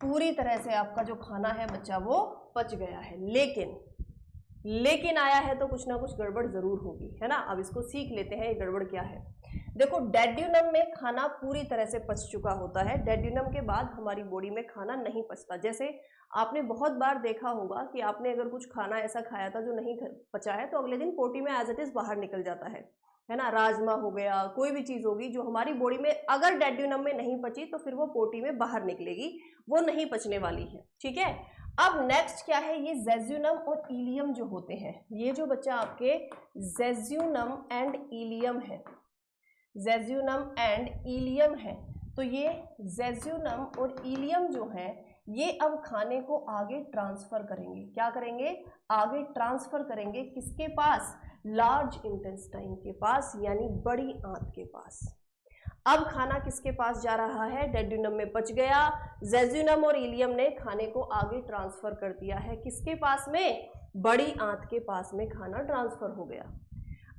पूरी तरह से आपका जो खाना है बच्चा वो पच गया है। लेकिन आया है तो कुछ ना कुछ गड़बड़ जरूर होगी, है ना। अब इसको सीख लेते हैं, ये गड़बड़ क्या है। देखो, डेड्यूनम में खाना पूरी तरह से पच चुका होता है। डेड्यूनम के बाद हमारी बॉडी में खाना नहीं पचता। जैसे आपने बहुत बार देखा होगा कि आपने अगर कुछ खाना ऐसा खाया था जो नहीं पचा है तो अगले दिन पोटी में एज इट इज बाहर निकल जाता है ना। राजमा हो गया, कोई भी चीज़ होगी जो हमारी बॉडी में अगर डेड्यूनम में नहीं पची तो फिर वो पोटी में बाहर निकलेगी, वो नहीं पचने वाली है। ठीक है, अब नेक्स्ट क्या है, ये जेजुनम और इलियम जो होते हैं, ये जो बच्चा आपके जेजुनम एंड इलियम है, जेजुनम एंड इलियम है, तो ये जेजुनम और इलियम जो है ये अब खाने को आगे ट्रांसफर करेंगे। क्या करेंगे, आगे ट्रांसफर करेंगे, किसके पास, लार्ज इंटेस्टाइन के पास, यानी बड़ी आंत के पास। अब खाना किसके पास जा रहा है, डेड्यूनम में पच गया, जेजुनम और इलियम ने खाने को आगे ट्रांसफर कर दिया है, किसके पास में, बड़ी आंत के पास में खाना ट्रांसफर हो गया।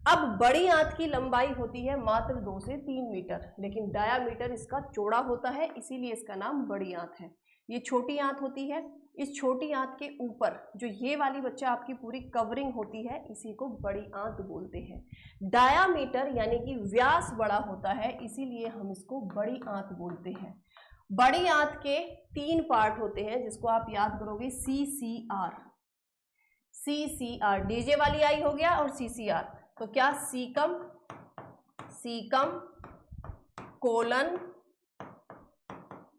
अब बड़ी आंत की लंबाई होती है मात्र 2 से 3 मीटर, लेकिन डायामीटर इसका चौड़ा होता है, इसीलिए इसका नाम बड़ी आंत है। ये छोटी आंत होती है, इस छोटी आंत के ऊपर जो ये वाली बच्चा आपकी पूरी कवरिंग होती है, इसी को बड़ी आंत बोलते हैं। डायामीटर यानी कि व्यास बड़ा होता है, इसीलिए हम इसको बड़ी आंत बोलते हैं। बड़ी आंत के 3 पार्ट होते हैं जिसको आप याद करोगे, CCR, डीजे वाली आई हो गया, और CCR, तो क्या, सीकम,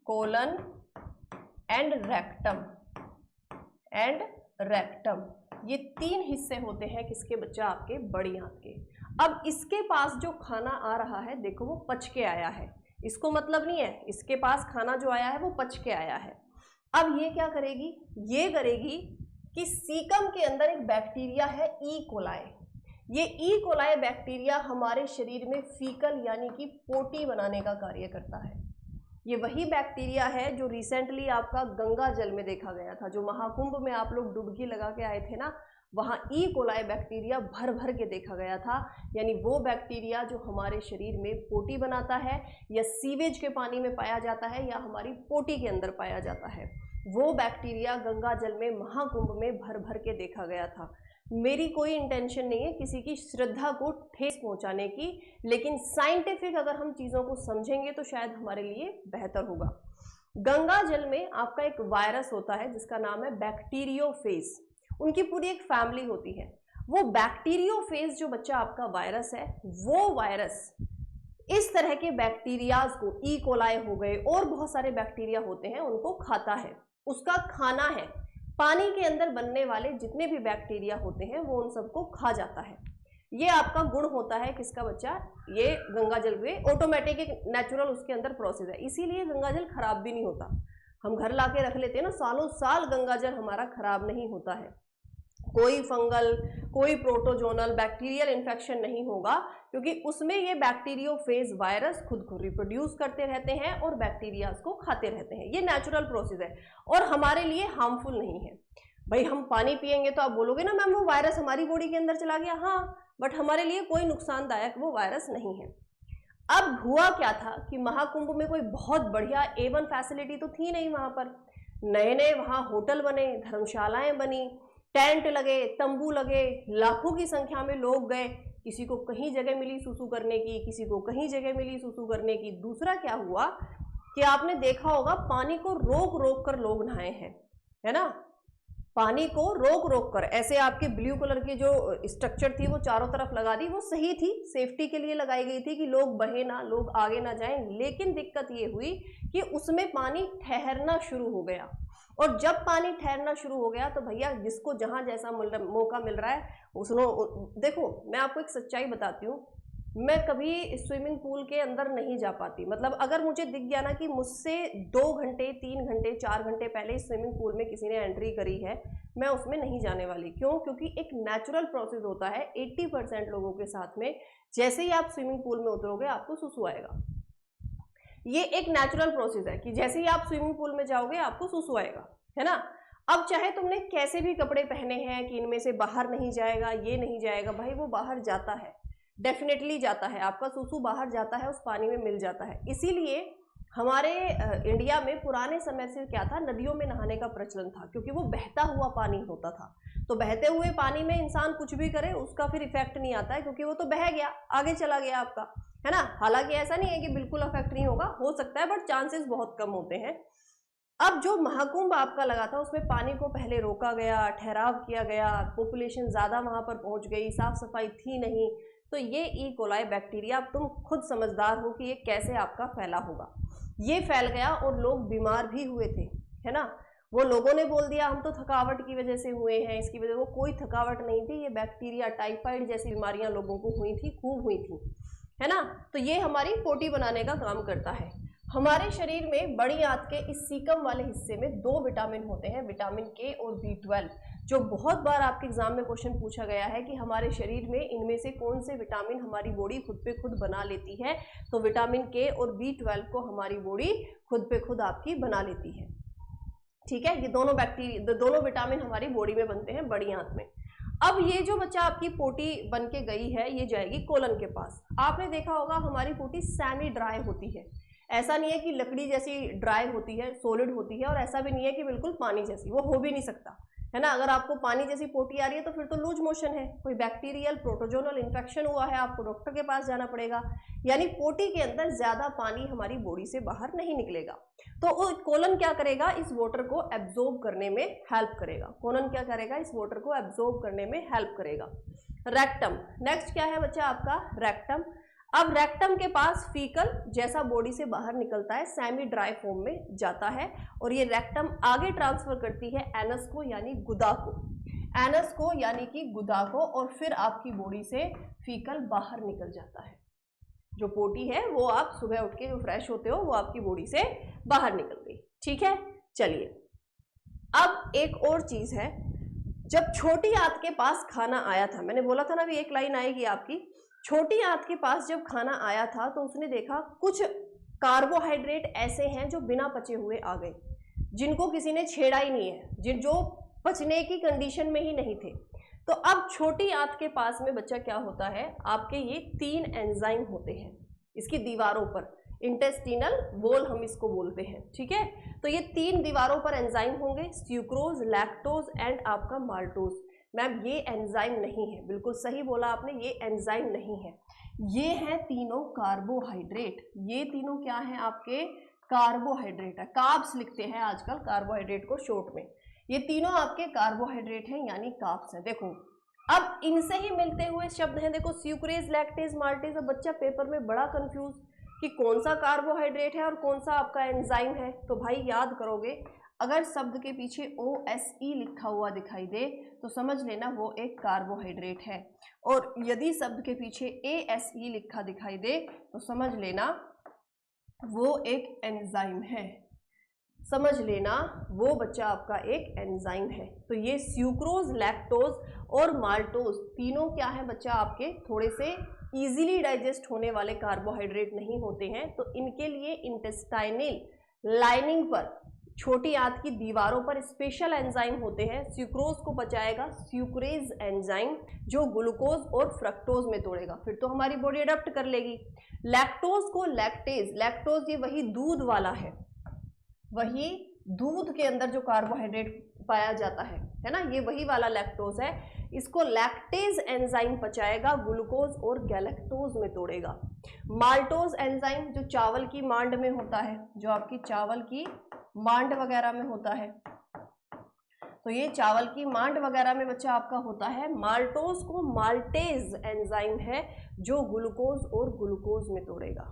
कोलन एंड रेक्टम, ये 3 हिस्से होते हैं किसके बच्चा, आपके बड़ी आंत के। अब इसके पास जो खाना आ रहा है, देखो वो पच के आया है, इसको मतलब नहीं है, इसके पास खाना जो आया है वो पच के आया है। अब ये क्या करेगी, ये करेगी कि सीकम के अंदर एक बैक्टीरिया है, ई कोलाई। ये ई कोलाई बैक्टीरिया हमारे शरीर में फीकल यानी कि पोटी बनाने का कार्य करता है। ये वही बैक्टीरिया है जो रिसेंटली आपका गंगा जल में देखा गया था, जो महाकुंभ में आप लोग डुबकी लगा के आए थे ना, वहाँ ई कोलाई बैक्टीरिया भर भर के देखा गया था। यानी वो बैक्टीरिया जो हमारे शरीर में पोटी बनाता है, या सीवेज के पानी में पाया जाता है, या हमारी पोटी के अंदर पाया जाता है, वो बैक्टीरिया गंगा जल में महाकुंभ में भर भर के देखा गया था। मेरी कोई इंटेंशन नहीं है किसी की श्रद्धा को ठेस पहुंचाने की, लेकिन साइंटिफिक अगर हम चीज़ों को समझेंगे तो शायद हमारे लिए बेहतर होगा। गंगा जल में आपका एक वायरस होता है जिसका नाम है बैक्टीरियोफेज, उनकी पूरी एक फैमिली होती है। वो बैक्टीरियोफेज जो बच्चा आपका वायरस है, वो वायरस इस तरह के बैक्टीरियाज को, ई कोलाई हो गए और बहुत सारे बैक्टीरिया होते हैं, उनको खाता है, उसका खाना है। पानी के अंदर बनने वाले जितने भी बैक्टीरिया होते हैं वो उन सबको खा जाता है। ये आपका गुण होता है किसका बच्चा, ये गंगा जल में ऑटोमेटिक एक नेचुरल उसके अंदर प्रोसेस है, इसीलिए गंगा जल खराब भी नहीं होता। हम घर ला के रख लेते हैं ना, सालों साल गंगा जल हमारा खराब नहीं होता है। कोई फंगल, कोई प्रोटोजोनल बैक्टीरियल इन्फेक्शन नहीं होगा, क्योंकि उसमें ये बैक्टीरियोफेज वायरस खुद को रिप्रोड्यूस करते रहते हैं और बैक्टीरिया को खाते रहते हैं। ये नेचुरल प्रोसेस है और हमारे लिए हार्मफुल नहीं है। भाई हम पानी पिएंगे तो आप बोलोगे ना मैम वो वायरस हमारी बॉडी के अंदर चला गया, हाँ, बट हमारे लिए कोई नुकसानदायक वो वायरस नहीं है। अब हुआ क्या था कि महाकुंभ में कोई बहुत बढ़िया A1 फैसिलिटी तो थी नहीं वहां पर। नए नए वहां होटल बने, धर्मशालाएं बनी, टेंट लगे, तंबू लगे, लाखों की संख्या में लोग गए। किसी को कहीं जगह मिली सुसु करने की, किसी को कहीं जगह मिली सुसु करने की। दूसरा क्या हुआ कि आपने देखा होगा पानी को रोक रोक कर लोग नहाए हैं, है ना। पानी को रोक रोक कर, ऐसे आपके ब्लू कलर की जो स्ट्रक्चर थी वो चारों तरफ लगा दी, वो सही थी, सेफ्टी के लिए लगाई गई थी कि लोग बहे ना, लोग आगे ना जाएं। लेकिन दिक्कत ये हुई कि उसमें पानी ठहरना शुरू हो गया, और जब पानी ठहरना शुरू हो गया तो भैया जिसको जहां जैसा मौका मिल रहा है उसने, देखो मैं आपको एक सच्चाई बताती हूँ, मैं कभी स्विमिंग पूल के अंदर नहीं जा पाती। मतलब अगर मुझे दिख गया ना कि मुझसे 2 घंटे 3 घंटे 4 घंटे पहले स्विमिंग पूल में किसी ने एंट्री करी है, मैं उसमें नहीं जाने वाली। क्यों? क्योंकि एक नेचुरल प्रोसेस होता है 80% लोगों के साथ में, जैसे ही आप स्विमिंग पूल में उतरोगे आपको सुसु आएगा। ये एक नेचुरल प्रोसेस है कि जैसे ही आप स्विमिंग पूल में जाओगे आपको सुसु आएगा, है ना। अब चाहे तुमने कैसे भी कपड़े पहने हैं कि इनमें से बाहर नहीं जाएगा, ये नहीं जाएगा, भाई वो बाहर जाता है, डेफिनेटली जाता है, आपका सुसु बाहर जाता है, उस पानी में मिल जाता है। इसीलिए हमारे इंडिया में पुराने समय से क्या था, नदियों में नहाने का प्रचलन था, क्योंकि वो बहता हुआ पानी होता था। तो बहते हुए पानी में इंसान कुछ भी करे उसका फिर इफेक्ट नहीं आता है, क्योंकि वो तो बह गया, आगे चला गया आपका, है ना। हालांकि ऐसा नहीं है कि बिल्कुल इफेक्ट नहीं होगा, हो सकता है, बट चांसेस बहुत कम होते हैं। अब जो महाकुंभ आपका लगा था उसमें पानी को पहले रोका गया, ठहराव किया गया, पॉपुलेशन ज्यादा वहां पर पहुंच गई, साफ सफाई थी नहीं, तो ये ई कोलाई बैक्टीरिया, तुम खुद समझदार हो कि ये कैसे आपका फैला होगा। ये फैल गया और लोग बीमार भी हुए थे, है ना। वो लोगों ने बोल दिया हम तो थकावट की वजह से हुए हैं, इसकी वजह, वो कोई थकावट नहीं थी, ये बैक्टीरिया, टाइफाइड जैसी बीमारियां लोगों को हुई थी, खूब हुई थी, है ना। तो ये हमारी पोटी बनाने का काम करता है। हमारे शरीर में बड़ी आंत के इस सीकम वाले हिस्से में 2 विटामिन होते हैं, विटामिन के और B12, जो बहुत बार आपके एग्जाम में क्वेश्चन पूछा गया है कि हमारे शरीर में इनमें से कौन से विटामिन हमारी बॉडी खुद पे खुद बना लेती है। तो विटामिन के और B12 को हमारी बॉडी खुद पे खुद आपकी बना लेती है, ठीक है। ये दोनों बैक्टीरिया, दोनों विटामिन हमारी बॉडी में बनते हैं बड़ी आंत में। अब ये जो बच्चा आपकी पोटी बन के गई है ये जाएगी कोलन के पास। आपने देखा होगा हमारी पोटी सेमी ड्राई होती है, ऐसा नहीं है कि लकड़ी जैसी ड्राई होती है, सॉलिड होती है, और ऐसा भी नहीं है कि बिल्कुल पानी जैसी, वो हो भी नहीं सकता, है ना। अगर आपको पानी जैसी पोटी आ रही है तो फिर तो लूज मोशन है, कोई बैक्टीरियल प्रोटोजोनल इन्फेक्शन हुआ है, आपको डॉक्टर के पास जाना पड़ेगा। यानी पोटी के अंदर ज्यादा पानी हमारी बॉडी से बाहर नहीं निकलेगा। तो कोलन क्या करेगा, इस वाटर को एब्जॉर्ब करने में हेल्प करेगा। कोलन क्या करेगा, इस वाटर को एब्जॉर्ब करने में हेल्प करेगा। रेक्टम, नेक्स्ट क्या है बच्चा आपका, रेक्टम। अब रेक्टम के पास फीकल जैसा बॉडी से बाहर निकलता है, सेमी ड्राई फॉर्म में जाता है, और ये रेक्टम आगे ट्रांसफर करती है एनस को यानी गुदा को, एनस को यानी कि गुदा को, और फिर आपकी बॉडी से फीकल बाहर निकल जाता है। जो पोटी है वो आप सुबह उठ के जो फ्रेश होते हो वो आपकी बॉडी से बाहर निकल गई, ठीक है। चलिए अब एक और चीज है, जब छोटी आंत के पास खाना आया था, मैंने बोला था ना अभी एक लाइन आएगी आपकी, छोटी आंत के पास जब खाना आया था तो उसने देखा कुछ कार्बोहाइड्रेट ऐसे हैं जो बिना पचे हुए आ गए, जिनको किसी ने छेड़ा ही नहीं है, जो पचने की कंडीशन में ही नहीं थे। तो अब छोटी आंत के पास में बच्चा क्या होता है, आपके ये 3 एंजाइम होते हैं इसकी दीवारों पर, इंटेस्टिनल वॉल हम इसको बोलते हैं, ठीक है। तो ये 3 दीवारों पर एंजाइम होंगे, स्यूक्रोज, लैक्टोज एंड आपका माल्टोज। मैम ये एंजाइम नहीं है, बिल्कुल सही बोला आपने, ये एंजाइम नहीं है, ये हैं तीनों कार्बोहाइड्रेट। ये तीनों क्या है आपके, कार्बोहाइड्रेट है, कार्ब्स लिखते हैं आजकल कार्बोहाइड्रेट को शॉर्ट में। ये तीनों आपके कार्बोहाइड्रेट हैं यानी कार्ब्स हैं। देखो अब इनसे ही मिलते हुए शब्द हैं, देखो स्यूक्रेज, लैक्टेज, माल्टेज। अब बच्चा पेपर में बड़ा कंफ्यूज कि कौन सा कार्बोहाइड्रेट है और कौन सा आपका एंजाइम है। तो भाई याद करोगे, अगर शब्द के पीछे OSE लिखा हुआ दिखाई दे तो समझ लेना वो एक कार्बोहाइड्रेट है, और यदि शब्द के पीछे ASE लिखा दिखाई दे तो समझ लेना वो एक एंजाइम है। समझ लेना वो बच्चा आपका एक एंजाइम है। तो ये स्यूक्रोज, लैक्टोज और माल्टोज तीनों क्या है बच्चा आपके थोड़े से इजीली डाइजेस्ट होने वाले कार्बोहाइड्रेट नहीं होते हैं, तो इनके लिए इंटेस्टाइनल लाइनिंग पर, छोटी आंत की दीवारों पर स्पेशल एंजाइम होते हैं। स्यूक्रोज को पचाएगा स्यूक्रेज एंजाइम, जो ग्लूकोज और फ्रक्टोज में तोड़ेगा, फिर तो हमारी बॉडी अडॉप्ट कर लेगी। लैक्टोज को लैक्टेज, लैक्टोज ये वही दूध वाला है, वही दूध के अंदर जो कार्बोहाइड्रेट पाया जाता है ना, ये वही वाला लैक्टोज है। इसको लैक्टेज एंजाइम पचाएगा, ग्लूकोज और गैलेक्टोज में तोड़ेगा। माल्टोज एंजाइम जो चावल की मांड में होता है, जो आपकी चावल की मांड वगैरह में होता है, तो ये चावल की मांड वगैरह में बच्चा आपका होता है। माल्टोज को माल्टेज एंजाइम है, जो ग्लूकोज और ग्लूकोज में तोड़ेगा,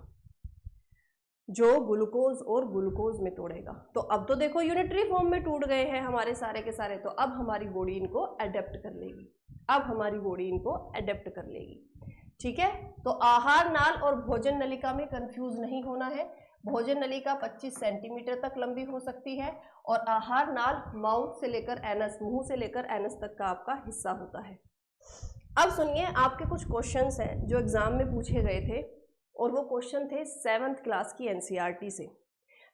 जो ग्लूकोज और ग्लूकोज में तोड़ेगा। तो अब तो देखो यूनिटरी फॉर्म में टूट गए हैं हमारे सारे के सारे, तो अब हमारी बॉडी इनको अडेप्ट कर लेगी, अब हमारी बॉडी इनको अडेप्ट कर लेगी। ठीक है, तो आहार नाल और भोजन नलिका में कंफ्यूज नहीं होना है। भोजन नलिका 25 सेंटीमीटर तक लंबी हो सकती है और आहार नाल माउथ से लेकर एनस, मुंह से लेकर एनस तक का आपका हिस्सा होता है। अब सुनिए, आपके कुछ क्वेश्चंस हैं जो एग्जाम में पूछे गए थे, और वो क्वेश्चन थे 7th क्लास की एनसीईआरटी से।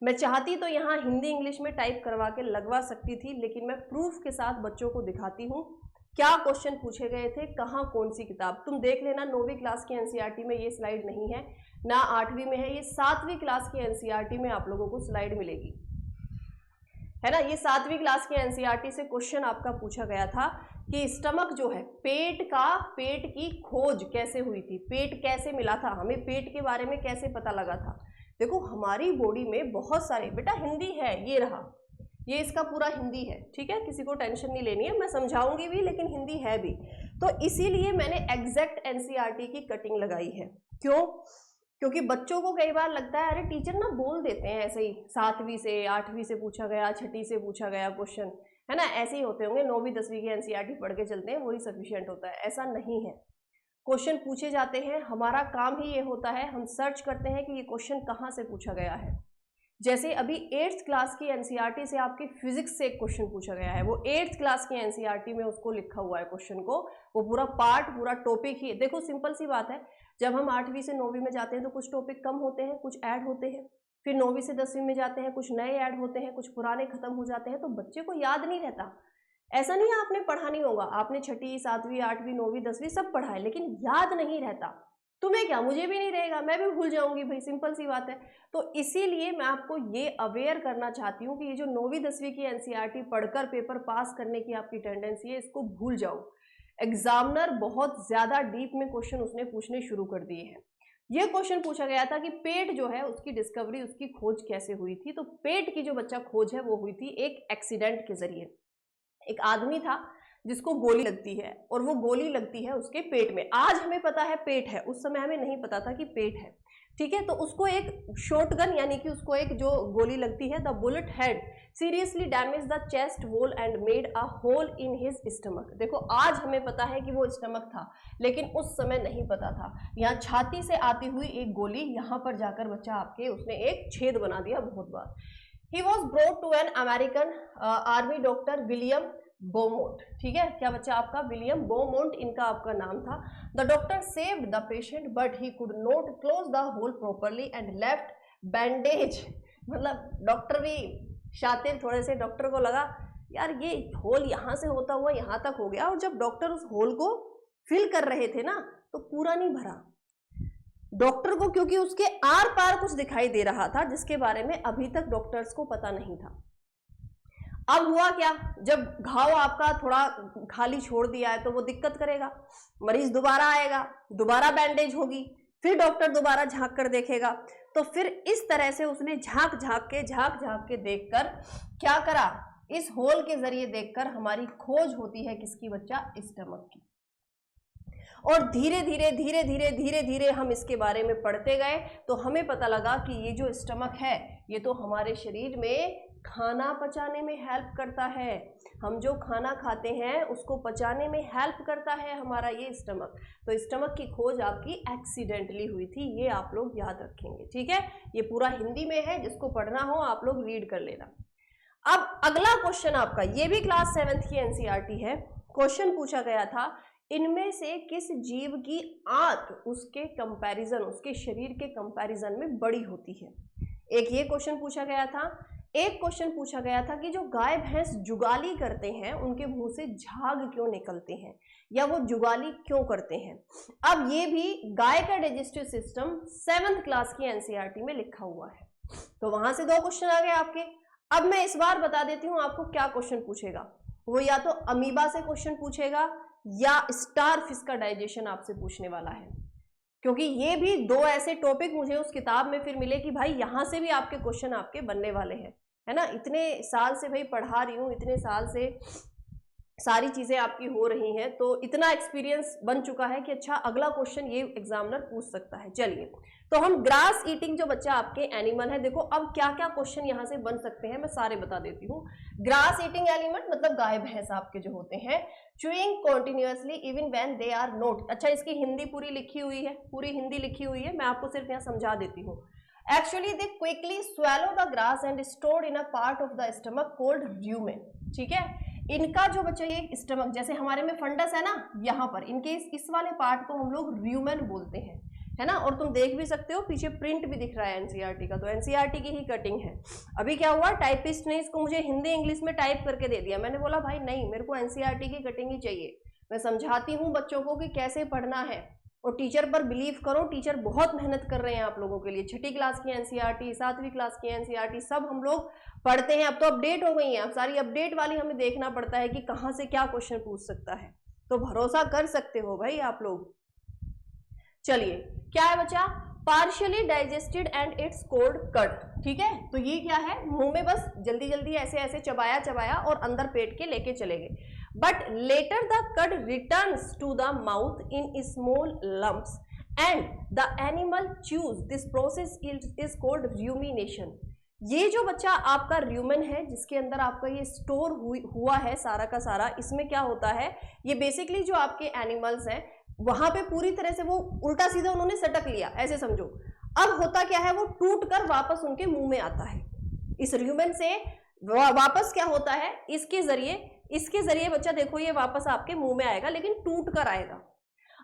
मैं चाहती तो यहाँ हिंदी इंग्लिश में टाइप करवा के लगवा सकती थी, लेकिन मैं प्रूफ के साथ बच्चों को दिखाती हूँ क्या क्वेश्चन पूछे गए थे, कहाँ कौन सी किताब। तुम देख लेना, 9वीं क्लास की एनसीईआरटी में ये स्लाइड नहीं है, ना 8वीं में है, ये 7वीं क्लास की एनसीईआरटी में आप लोगों को स्लाइड मिलेगी, है ना। ये 7वीं क्लास की एनसीईआरटी से क्वेश्चन आपका पूछा गया था कि स्टमक जो है, पेट की खोज कैसे हुई थी, पेट कैसे मिला था, हमें पेट के बारे में कैसे पता लगा था। देखो हमारी बॉडी में बहुत सारे, बेटा हिंदी है, ये रहा, ये इसका पूरा हिंदी है, ठीक है, किसी को टेंशन नहीं लेनी है, मैं समझाऊंगी भी लेकिन हिंदी है भी। तो इसीलिए मैंने एग्जैक्ट एनसीईआरटी की कटिंग लगाई है। क्यों? क्योंकि बच्चों को कई बार लगता है अरे टीचर ना बोल देते हैं ऐसे ही, 7वीं से 8वीं से पूछा गया, 6ठी से पूछा गया क्वेश्चन, है ना, ऐसे ही होते होंगे, 9वीं 10वीं की एनसीईआरटी पढ़ के चलते हैं वही सफिशिएंट होता है। ऐसा नहीं है, क्वेश्चन पूछे जाते हैं, हमारा काम ही ये होता है, हम सर्च करते हैं कि ये क्वेश्चन कहाँ से पूछा गया है। जैसे अभी 8th क्लास की एनसीईआरटी से आपके फिजिक्स से एक क्वेश्चन पूछा गया है, वो 8th क्लास की एनसीईआरटी में उसको लिखा हुआ है क्वेश्चन को, वो पूरा पार्ट, पूरा टॉपिक ही। देखो सिंपल सी बात है, जब हम 8वीं से 9वीं में जाते हैं तो कुछ टॉपिक कम होते हैं, कुछ ऐड होते हैं, फिर 9वीं से 10वीं में जाते हैं, कुछ नए ऐड होते हैं, कुछ पुराने खत्म हो जाते हैं, तो बच्चे को याद नहीं रहता। ऐसा नहीं है आपने पढ़ा नहीं होगा, आपने 6ठी 7वीं 8वीं 9वीं 10वीं सब पढ़ा है, लेकिन याद नहीं रहता। तुम्हें क्या, मुझे भी नहीं रहेगा, मैं भी भूल जाऊंगी भाई, सिंपल सी बात है। तो इसीलिए मैं आपको ये अवेयर करना चाहती हूँ कि ये जो 9वीं 10वीं की एनसीईआरटी पढ़कर पेपर पास करने की आपकी टेंडेंसी है, इसको भूल जाओ। एग्जामिनर बहुत ज्यादा डीप में क्वेश्चन उसने पूछने शुरू कर दिए हैं। ये क्वेश्चन पूछा गया था कि पेट जो है उसकी डिस्कवरी, उसकी खोज कैसे हुई थी। तो पेट की जो बच्चा खोज है वो हुई थी एक एक्सीडेंट के जरिए। एक आदमी था जिसको गोली लगती है, और वो गोली लगती है उसके पेट में। आज हमें पता है पेट है, उस समय हमें नहीं पता था कि पेट है, ठीक है। तो उसको एक शॉटगन, यानी कि उसको एक जो गोली लगती है, the bullet had seriously damage the chest wall and made a hole in his stomach. देखो आज हमें पता है कि वो स्टमक था, लेकिन उस समय नहीं पता था। यहाँ छाती से आती हुई एक गोली यहाँ पर जाकर बच्चा आपके, उसने एक छेद बना दिया बहुत बार। He was brought to an American army doctor William Beaumont, ठीक है, क्या बच्चा आपका, विलियम बोमोंट इनका आपका नाम था। The doctor saved the patient but he could not close the hole properly and left bandage. मतलब डॉक्टर भी शातिर थोड़े से, डॉक्टर को लगा यार ये होल यहाँ से होता हुआ यहाँ तक हो गया, और जब डॉक्टर उस होल को फिल कर रहे थे ना तो पूरा नहीं भरा डॉक्टर को, क्योंकि उसके आर पार कुछ दिखाई दे रहा था जिसके बारे में अभी तक डॉक्टर्स को पता नहीं था। अब हुआ क्या, जब घाव आपका थोड़ा खाली छोड़ दिया है तो वो दिक्कत करेगा, मरीज दोबारा आएगा, दोबारा बैंडेज होगी, फिर डॉक्टर दोबारा झांक कर देखेगा। तो फिर इस तरह से उसने झांक झांक के देखकर क्या करा, इस होल के जरिए देखकर हमारी खोज होती है किसकी बच्चा, स्टमक की। और धीरे धीरे हम इसके बारे में पढ़ते गए तो हमें पता लगा कि ये जो स्टमक है ये तो हमारे शरीर में खाना पचाने में हेल्प करता है। हम जो खाना खाते हैं उसको पचाने में हेल्प करता है हमारा ये स्टमक। तो स्टमक की खोज आपकी एक्सीडेंटली हुई थी, ये आप लोग याद रखेंगे, ठीक है। ये पूरा हिंदी में है, जिसको पढ़ना हो आप लोग रीड कर लेना। अब अगला क्वेश्चन आपका, ये भी क्लास 7th की एनसीईआरटी है। क्वेश्चन पूछा गया था, इनमें से किस जीव की आंत उसके कंपैरिजन, उसके शरीर के कंपैरिजन में बड़ी होती है। एक ये क्वेश्चन पूछा गया था। एक क्वेश्चन पूछा गया था कि जो गाय भैंस जुगाली करते हैं उनके मुंह से झाग क्यों निकलते हैं, या वो जुगाली क्यों करते हैं। अब ये भी गाय का डाइजेस्टिव सिस्टम 7th क्लास की एनसीईआरटी में लिखा हुआ है, तो वहां से 2 क्वेश्चन आ गए आपके। अब मैं इस बार बता देती हूं आपको क्या क्वेश्चन पूछेगा। वो या तो अमीबा से क्वेश्चन पूछेगा या स्टार फिश का डाइजेशन आपसे पूछने वाला है, क्योंकि ये भी 2 ऐसे टॉपिक मुझे उस किताब में फिर मिले कि भाई यहां से भी आपके क्वेश्चन आपके बनने वाले हैं, है ना। इतने साल से भाई पढ़ा रही हूँ, इतने साल से सारी चीजें आपकी हो रही हैं, तो इतना एक्सपीरियंस बन चुका है कि अच्छा अगला क्वेश्चन ये एग्जामिनर पूछ सकता है। चलिए, तो हम ग्रास ईटिंग जो बच्चा आपके एनिमल है, देखो अब क्या क्या क्वेश्चन यहाँ से बन सकते हैं मैं सारे बता देती हूँ। ग्रास ईटिंग एनिमल मतलब गाय भैंस आपके जो होते हैं, chewing continuously even when they are not. अच्छा, इसकी हिंदी पूरी लिखी हुई है, पूरी हिंदी लिखी हुई है, मैं आपको सिर्फ यहाँ समझा देती हूँ। Actually they quickly swallow the grass and stored in a part of the stomach called rumen. ठीक है, इनका जो बच्चा ये स्टमक, जैसे हमारे में फंडस है ना, यहाँ पर इनके इस वाले पार्ट को हम लोग र्यूमेन बोलते हैं, है ना। और तुम देख भी सकते हो पीछे प्रिंट भी दिख रहा है एनसीईआरटी का, तो एनसीईआरटी की ही कटिंग है। अभी क्या हुआ, टाइपिस्ट ने इसको मुझे हिंदी इंग्लिश में टाइप करके दे दिया। मैंने बोला भाई नहीं, मेरे को एनसीईआरटी की कटिंग ही चाहिए। मैं समझाती हूँ बच्चों को कि कैसे पढ़ना है, और टीचर पर बिलीव करो, टीचर बहुत मेहनत कर रहे हैं आप लोगों के लिए। 6ठी क्लास की एनसीईआरटी, 7वीं क्लास की एनसीईआरटी सब हम लोग पढ़ते हैं। अब तो अपडेट हो गई है, अब सारी अपडेट वाली हमें देखना पड़ता है कि कहाँ से क्या क्वेश्चन पूछ सकता है, तो भरोसा कर सकते हो भाई आप लोग। चलिए, क्या है बच्चा, partially digested and it's cold cut. ठीक है, तो ये क्या है, मुंह में बस जल्दी जल्दी ऐसे ऐसे चबाया चबाया और अंदर पेट के लेके चले गए, but later the cud returns to the mouth in small lumps and the animal chews. This process is called rumination. ये जो बच्चा आपका र्यूमेन है, जिसके अंदर आपका ये स्टोर हुआ है सारा का सारा, इसमें क्या होता है, ये बेसिकली जो आपके एनिमल्स हैं वहां पे पूरी तरह से वो उल्टा सीधा उन्होंने सटक लिया, ऐसे समझो। अब होता क्या है, वो टूट कर वापस उनके मुंह में आता है। इस र्यूमेन से वापस क्या होता है, इसके जरिए बच्चा देखो ये वापस आपके मुंह में आएगा, लेकिन टूट कर आएगा।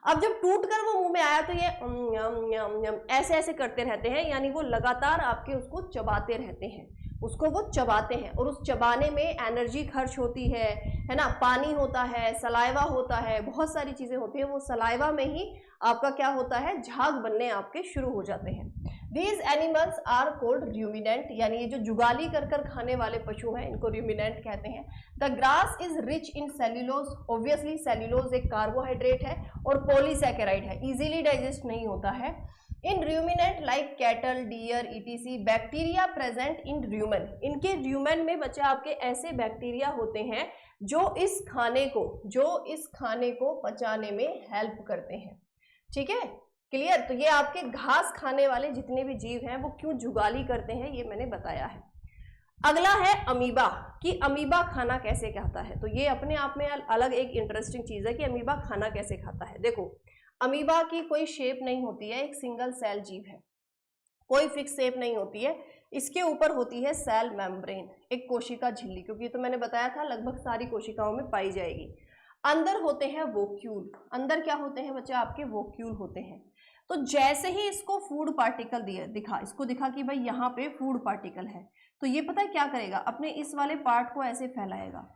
अब जब टूट कर वो मुंह में आया तो ये ऐसे ऐसे करते रहते हैं, यानी वो लगातार आपके उसको चबाते रहते हैं, उसको वो चबाते हैं, और उस चबाने में एनर्जी खर्च होती है ना, पानी होता है, सलाइवा होता है, बहुत सारी चीजें होती है। वो सलाइवा में ही आपका क्या होता है, झाग बनने आपके शुरू हो जाते हैं। These animals are called ruminant, यानी ये जो जुगाली कर कर खाने वाले पशु हैं इनको ruminant कहते हैं। The grass is rich in cellulose, obviously cellulose एक कार्बोहाइड्रेट है और पॉलीसैकेराइड है, इजीली डाइजेस्ट नहीं होता है। इन ruminant like cattle, deer, etc. Bacteria present in rumen, इनके rumen में बच्चे आपके ऐसे बैक्टीरिया होते हैं जो इस खाने को पचाने में हेल्प करते हैं। ठीक है, क्लियर। तो ये आपके घास खाने वाले जितने भी जीव हैं वो क्यों जुगाली करते हैं, ये मैंने बताया है। अगला है अमीबा, कि अमीबा खाना कैसे खाता है। तो ये अपने आप में अलग एक इंटरेस्टिंग चीज है कि अमीबा खाना कैसे खाता है। देखो, अमीबा की कोई शेप नहीं होती है, एक सिंगल सेल जीव है, कोई फिक्स शेप नहीं होती है। इसके ऊपर होती है सेल मेम्ब्रेन, एक कोशिका झिल्ली, क्योंकि तो मैंने बताया था लगभग सारी कोशिकाओं में पाई जाएगी। अंदर होते हैं वोक्यूल, अंदर क्या होते हैं बच्चे आपके, वोक्यूल होते हैं। तो जैसे ही इसको फूड पार्टिकल दिखा कि भाई यहाँ पे फूड पार्टिकल है, तो ये पता है क्या करेगा, अपने इस वाले पार्ट को ऐसे फैलाएगा,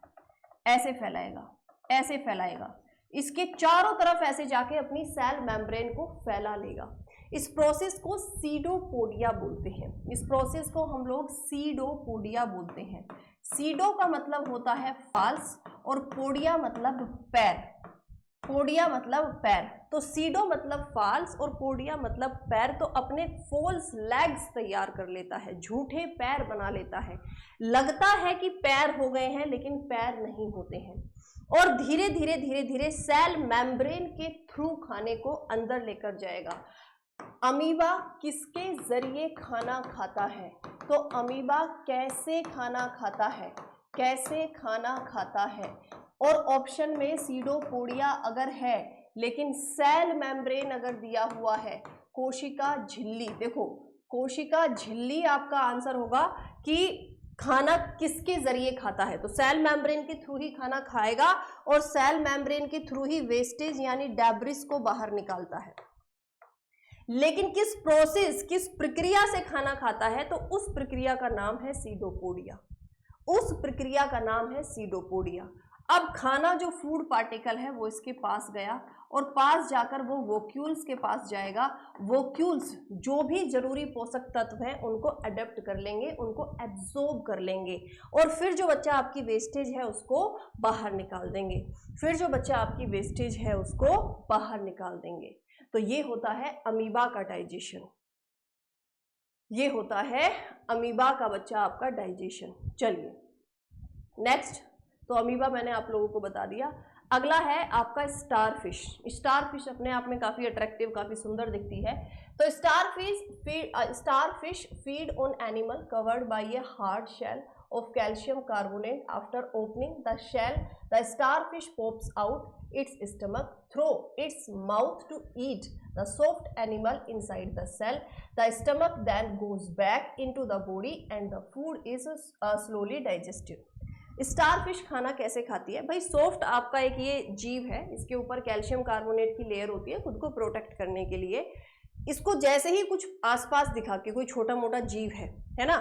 ऐसे फैलाएगा, ऐसे फैलाएगा, इसके चारों तरफ ऐसे जाके अपनी सेल मेम्ब्रेन को फैला लेगा। इस प्रोसेस को सीडोपोडिया बोलते हैं, इस प्रोसेस को हम लोग सीडोपोडिया बोलते हैं। सीडो का मतलब होता है फाल्स और पोडिया मतलब पैर, पोडिया मतलब पैर, तो सीडो मतलब फाल्स और पोडिया मतलब पैर। तो अपने फॉल्स लेग्स तैयार कर लेता है, झूठे पैर बना लेता है, लगता है कि पैर हो गए हैं लेकिन पैर नहीं होते हैं, और धीरे धीरे धीरे धीरे सेल मेम्ब्रेन के थ्रू खाने को अंदर लेकर जाएगा। अमीबा किसके जरिए खाना खाता है, तो अमीबा कैसे खाना खाता है, कैसे खाना खाता है। और ऑप्शन में सीडोपोडिया अगर है लेकिन सेल मेम्ब्रेन अगर दिया हुआ है, कोशिका झिल्ली, देखो कोशिका झिल्ली आपका आंसर होगा कि खाना किसके जरिए खाता है, तो सेल मेम्ब्रेन के थ्रू ही खाना खाएगा और सेल मेम्ब्रेन के थ्रू ही वेस्टेज यानी डेब्रिस को बाहर निकालता है। लेकिन किस प्रोसेस, किस प्रक्रिया से खाना खाता है, तो उस प्रक्रिया का नाम है सीडोपोडिया। उस प्रक्रिया का नाम है सीडोपोडिया। अब खाना जो फूड पार्टिकल है वो इसके पास गया और पास जाकर वो वोक्यूल्स के पास जाएगा। वोक्यूल्स जो भी जरूरी पोषक तत्व हैं उनको अडेप्ट कर लेंगे, उनको एब्जॉर्ब कर लेंगे और फिर जो बच्चा आपकी वेस्टेज है उसको बाहर निकाल देंगे। फिर जो बच्चा आपकी वेस्टेज है उसको बाहर निकाल देंगे। तो ये होता है अमीबा का डाइजेशन। ये होता है अमीबा का बच्चा आपका डाइजेशन। चलिए नेक्स्ट, तो अमीबा मैंने आप लोगों को बता दिया। अगला है आपका स्टार फिश। स्टार फिश अपने आप में काफी अट्रैक्टिव, काफी सुंदर दिखती है। तो starfish feed on animal covered by a hard shell of calcium carbonate. After opening the shell, the starfish pops out its stomach through its mouth to eat the soft animal inside the shell. The stomach then goes back into the body and the food is slowly digested. Starfish खाना कैसे खाती है भाई? Soft आपका एक ये जीव है, इसके ऊपर कैल्शियम कार्बोनेट की लेयर होती है खुद को प्रोटेक्ट करने के लिए। इसको जैसे ही कुछ आसपास दिखा के कोई छोटा मोटा जीव है ना,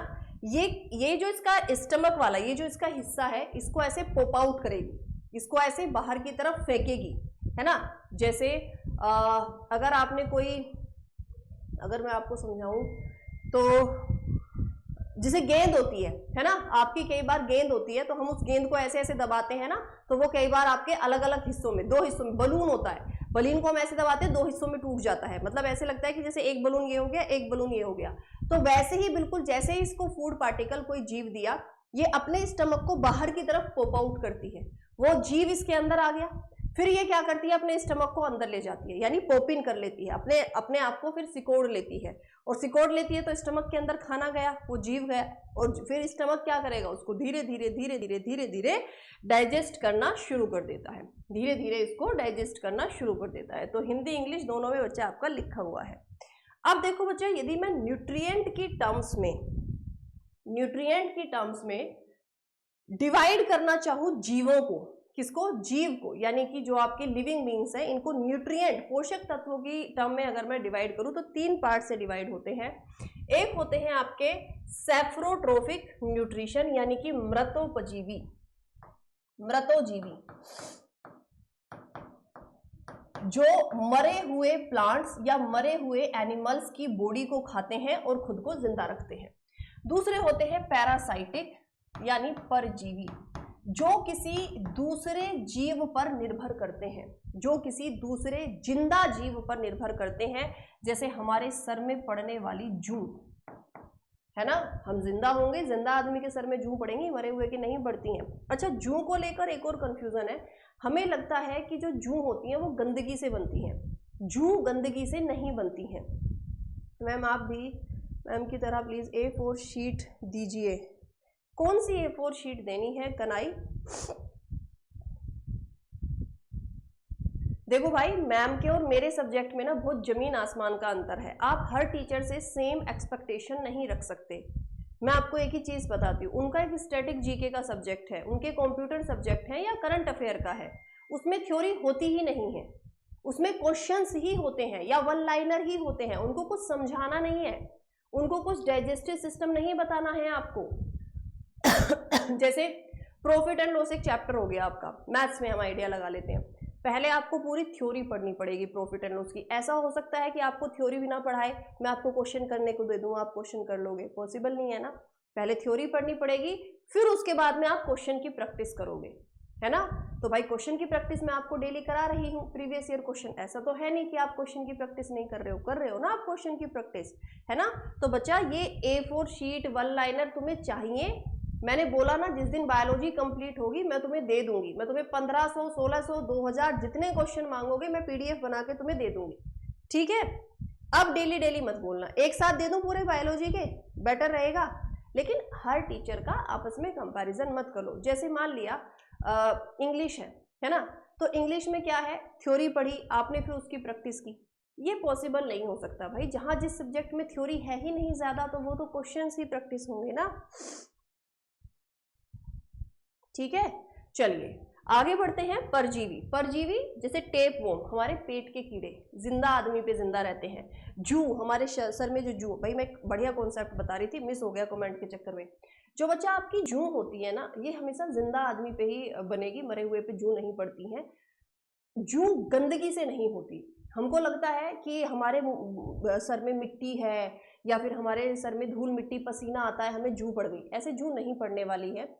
ये जो इसका स्टमक वाला ये जो इसका हिस्सा है इसको ऐसे पॉप आउट करेगी, इसको ऐसे बाहर की तरफ फेंकेगी, है ना। जैसे अगर आपने कोई, अगर मैं आपको समझाऊं तो जैसे गेंद होती है ना, आपकी कई बार गेंद होती है तो हम उस गेंद को ऐसे ऐसे दबाते हैं ना, तो वो कई बार आपके अलग अलग हिस्सों में, दो हिस्सों में, बलून होता है, बलून को हम ऐसे दबाते हैं दो हिस्सों में टूट जाता है, मतलब ऐसे लगता है कि जैसे एक बलून ये हो गया एक बलून ये हो गया। तो वैसे ही बिल्कुल जैसे ही इसको फूड पार्टिकल कोई जीव दिया, ये अपने स्टमक को बाहर की तरफ पॉप आउट करती है, वो जीव इसके अंदर आ गया, फिर ये क्या करती है अपने स्टमक को अंदर ले जाती है, यानी पॉप इन कर लेती है, अपने आप को फिर सिकोड़ लेती है, और सिकोड़ लेती है तो स्टमक के अंदर खाना गया, वो जीव गया, और फिर स्टमक क्या करेगा, उसको धीरे धीरे धीरे धीरे धीरे धीरे डाइजेस्ट करना शुरू कर देता है, धीरे धीरे इसको डाइजेस्ट करना शुरू कर देता है। तो हिंदी इंग्लिश दोनों में बच्चा आपका लिखा हुआ है। अब देखो बच्चा, यदि मैं न्यूट्रिएंट की टर्म्स में डिवाइड करना चाहूं जीवों को, किसको, जीव को, यानी कि जो आपके लिविंग बींग्स हैं, इनको न्यूट्रिएंट पोषक तत्वों की टर्म में अगर मैं डिवाइड करूं तो तीन पार्ट से डिवाइड होते हैं। एक होते हैं आपके सेफ्रोट्रोफिक न्यूट्रिशन, यानी कि मृतोपजीवी, जो मरे हुए प्लांट्स या मरे हुए एनिमल्स की बॉडी को खाते हैं और खुद को जिंदा रखते हैं। दूसरे होते हैं पैरासाइटिक, यानी परजीवी, जो किसी दूसरे जीव पर निर्भर करते हैं, जो किसी दूसरे जिंदा जीव पर निर्भर करते हैं, जैसे हमारे सर में पड़ने वाली जूं, है ना, हम जिंदा होंगे, जिंदा आदमी के सर में जूं पड़ेंगी, मरे हुए की नहीं पड़ती हैं। अच्छा, जूं को लेकर एक और कंफ्यूजन है, हमें लगता है कि जो जूं होती हैं वो गंदगी से बनती हैं, जूं गंदगी से नहीं बनती हैं। मैम आप भी मैम की तरह प्लीज A4 शीट दीजिए। कौन सी A4 शीट देनी है कनाई? देखो भाई, मैम के और मेरे सब्जेक्ट में ना बहुत जमीन आसमान का अंतर है। आप हर टीचर से सेम एक्सपेक्टेशन नहीं रख सकते। मैं आपको एक ही चीज बताती हूँ, उनका एक स्टैटिक जीके का सब्जेक्ट है, उनके कंप्यूटर सब्जेक्ट है या करंट अफेयर का है, उसमें थ्योरी होती ही नहीं है, उसमें क्वेश्चंस ही होते हैं या वन लाइनर ही होते हैं। उनको कुछ समझाना नहीं है, उनको कुछ डाइजेस्टिव सिस्टम नहीं बताना है आपको। जैसे प्रॉफिट एंड लॉस एक चैप्टर हो गया आपका, मैथ्स में हम आइडिया लगा लेते हैं, पहले आपको पूरी थ्योरी पढ़नी पड़ेगी प्रॉफिट एंड लॉस की। ऐसा हो सकता है कि आपको थ्योरी भी ना पढ़ाए, मैं आपको क्वेश्चन करने को दे दूं, आप क्वेश्चन कर लोगे, पॉसिबल नहीं है ना। पहले थ्योरी पढ़नी पड़ेगी, फिर उसके बाद में आप क्वेश्चन की प्रैक्टिस करोगे, है ना। तो भाई क्वेश्चन की प्रैक्टिस मैं आपको डेली करा रही हूँ, प्रीवियस ईयर क्वेश्चन, ऐसा तो है नहीं कि आप क्वेश्चन की प्रैक्टिस नहीं कर रहे हो ना आप क्वेश्चन की प्रैक्टिस, है ना। तो बच्चा ये A4 शीट वन लाइनर तुम्हें चाहिए। मैंने बोला ना, जिस दिन बायोलॉजी कंप्लीट होगी मैं तुम्हें दे दूंगी, मैं तुम्हें 1500 1600 2000 जितने क्वेश्चन मांगोगे मैं PDF बना के तुम्हें दे दूंगी, ठीक है। अब डेली डेली मत बोलना, एक साथ दे दूं पूरे बायोलॉजी के, बेटर रहेगा। लेकिन हर टीचर का आपस में कंपैरिजन मत करो। जैसे मान लिया इंग्लिश है ना, तो इंग्लिश में क्या है, थ्योरी पढ़ी आपने, फिर उसकी प्रैक्टिस की, ये पॉसिबल नहीं हो सकता भाई। जहां जिस सब्जेक्ट में थ्योरी है ही नहीं ज्यादा, तो वो तो क्वेश्चन ही प्रैक्टिस होंगे ना। ठीक है, चलिए आगे बढ़ते हैं। परजीवी, परजीवी जैसे टेपवर्म, हमारे पेट के कीड़े, जिंदा आदमी पे जिंदा रहते हैं। जू, हमारे सर में जो जू, भाई मैं बढ़िया कॉन्सेप्ट बता रही थी, मिस हो गया कमेंट के चक्कर में। जो बच्चा आपकी जू होती है ना, ये हमेशा जिंदा आदमी पे ही बनेगी, मरे हुए पे जू नहीं पड़ती है। जू गंदगी से नहीं होती। हमको लगता है कि हमारे सर में मिट्टी है या फिर हमारे सर में धूल मिट्टी पसीना आता है, हमें जू पड़ गई, ऐसे जू नहीं पड़ने वाली है।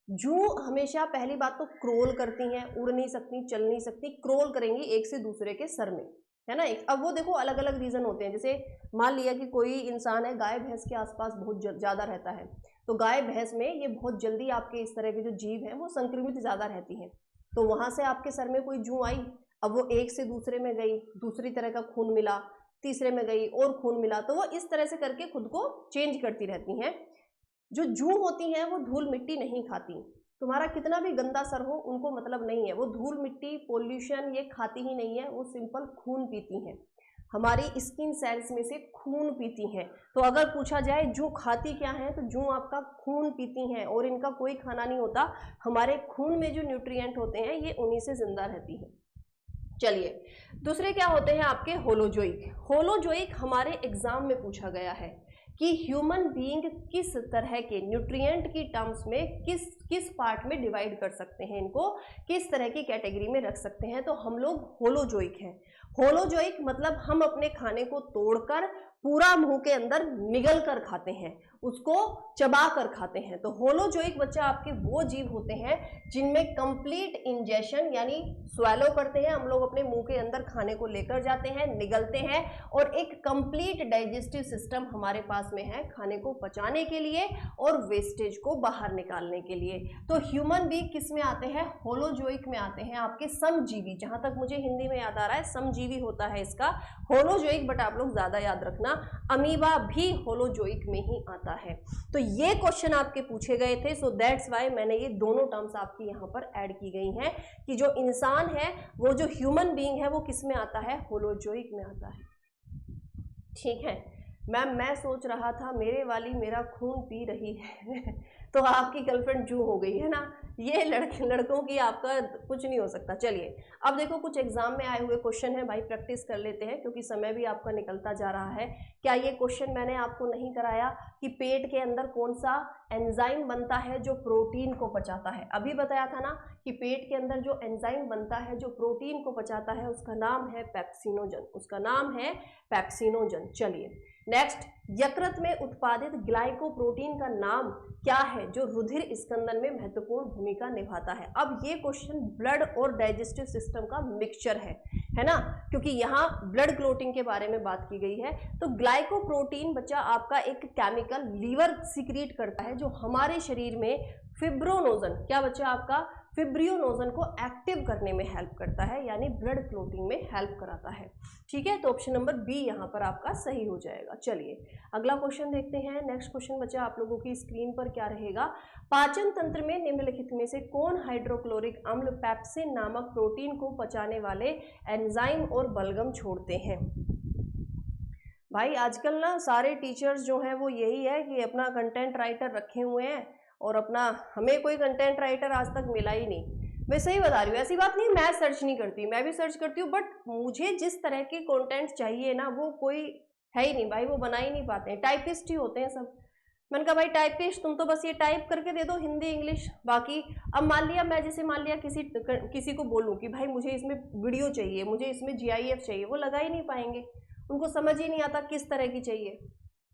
जू हमेशा पहली बात तो क्रोल करती हैं, उड़ नहीं सकती, चल नहीं सकती, क्रोल करेंगी एक से दूसरे के सर में, है ना। अब वो देखो अलग अलग रीजन होते हैं, जैसे मान लिया कि कोई इंसान है, गाय भैंस के आसपास बहुत ज़्यादा रहता है, तो गाय भैंस में ये बहुत जल्दी आपके इस तरह के जो जीव हैं वो संक्रमित ज़्यादा रहती हैं, तो वहाँ से आपके सर में कोई जू आई, अब वो एक से दूसरे में गई, दूसरी तरह का खून मिला, तीसरे में गई और खून मिला, तो वो इस तरह से करके खुद को चेंज करती रहती हैं। जो जू होती हैं वो धूल मिट्टी नहीं खाती, तुम्हारा कितना भी गंदा सर हो उनको मतलब नहीं है, वो धूल मिट्टी पोल्यूशन ये खाती ही नहीं है, वो सिंपल खून पीती हैं, हमारी स्किन सेल्स में से खून पीती हैं। तो अगर पूछा जाए जू खाती क्या है, तो जू आपका खून पीती हैं, और इनका कोई खाना नहीं होता, हमारे खून में जो न्यूट्रिएंट होते हैं ये उन्हीं से जिंदा रहती हैं। चलिए दूसरे क्या होते हैं आपके होलोजोइक। होलोजोइक हमारे एग्जाम में पूछा गया है कि ह्यूमन बीइंग किस तरह के न्यूट्रिएंट की टर्म्स में किस पार्ट में डिवाइड कर सकते हैं, इनको किस तरह की कैटेगरी में रख सकते हैं, तो हम लोग होलोजोइक हैं। होलोजोइक मतलब हम अपने खाने को तोड़कर पूरा मुंह के अंदर निगल कर खाते हैं, उसको चबा कर खाते हैं। तो होलोजोइक बच्चा आपके वो जीव होते हैं जिनमें कंप्लीट इंजेशन यानी स्वेलो करते हैं, हम लोग अपने मुंह के अंदर खाने को लेकर जाते हैं, निगलते हैं, और एक कंप्लीट डाइजेस्टिव सिस्टम हमारे पास में है खाने को पचाने के लिए और वेस्टेज को बाहर निकालने के लिए। तो ह्यूमन बीइंग किस में आते हैं, होलोजोइक में आते हैं, आपके समजीवी, जहां तक मुझे हिंदी में याद आ रहा है समजीवी होता है इसका होलोजोइक, बट आप लोग ज्यादा याद रखना अमीबा भी होलोजोइक में ही आता है। तो ये क्वेश्चन आपके पूछे गए थे, सो दैट्स वाई मैंने ये दोनों टर्म्स आपकी यहाँ पर ऐड की गई हैं कि जो इंसान है वो जो ह्यूमन बीइंग है वो किस में आता है, होलोजोइक में आता है। ठीक है मैम, मैं सोच रहा था मेरे वाली मेरा खून पी रही है तो आपकी गर्लफ्रेंड जू हो गई है ना, ये लड़कों की आपका कुछ नहीं हो सकता। चलिए अब देखो कुछ एग्जाम में आए हुए क्वेश्चन है भाई, प्रैक्टिस कर लेते हैं क्योंकि समय भी आपका निकलता जा रहा है। क्या ये क्वेश्चन मैंने आपको नहीं कराया कि पेट के अंदर कौन सा एंजाइम बनता है जो प्रोटीन को पचाता है, अभी बताया था ना कि पेट के अंदर जो एंजाइम बनता है जो प्रोटीन को पचाता है उसका नाम है पेप्सिनोजन, उसका नाम है पेप्सिनोजन। चलिए नेक्स्ट, यकृत में उत्पादित ग्लाइकोप्रोटीन का नाम क्या है जो रुधिर स्कंदन में महत्वपूर्ण भूमिका निभाता है। अब ये क्वेश्चन ब्लड और डाइजेस्टिव सिस्टम का मिक्सचर है ना, क्योंकि यहाँ ब्लड क्लोटिंग के बारे में बात की गई है। तो ग्लाइकोप्रोटीन बच्चा आपका एक केमिकल लीवर सिक्रीट करता है जो हमारे शरीर में फिब्रोनोजन, क्या बच्चा आपका फिब्रियोनोजन को एक्टिव करने में हेल्प करता है, यानी ब्लड क्लोटिंग में हेल्प कराता है। ठीक है, तो ऑप्शन नंबर बी यहाँ पर आपका सही हो जाएगा। चलिए अगला क्वेश्चन देखते हैं। नेक्स्ट क्वेश्चन बच्चा आप लोगों की स्क्रीन पर क्या रहेगा, पाचन तंत्र में निम्नलिखित में से कौन हाइड्रोक्लोरिक अम्ल पेप्सिन नामक प्रोटीन को पचाने वाले एंजाइम और बलगम छोड़ते हैं। भाई आजकल ना सारे टीचर्स जो हैं वो यही है कि अपना कंटेंट राइटर रखे हुए हैं और अपना, हमें कोई कंटेंट राइटर आज तक मिला ही नहीं। मैं सही बता रही हूँ, ऐसी बात नहीं मैं सर्च नहीं करती, मैं भी सर्च करती हूँ, बट मुझे जिस तरह के कंटेंट चाहिए ना वो कोई है ही नहीं भाई, वो बना ही नहीं पाते हैं, टाइपिस्ट ही होते हैं सब। मैंने कहा भाई टाइपिस्ट तुम तो बस ये टाइप करके दे दो हिंदी इंग्लिश, बाकी अब मान लिया मैं जैसे मान लिया किसी को बोलूँ कि भाई मुझे इसमें वीडियो चाहिए, मुझे इसमें GIF चाहिए, वो लगा ही नहीं पाएंगे, उनको समझ ही नहीं आता किस तरह की चाहिए,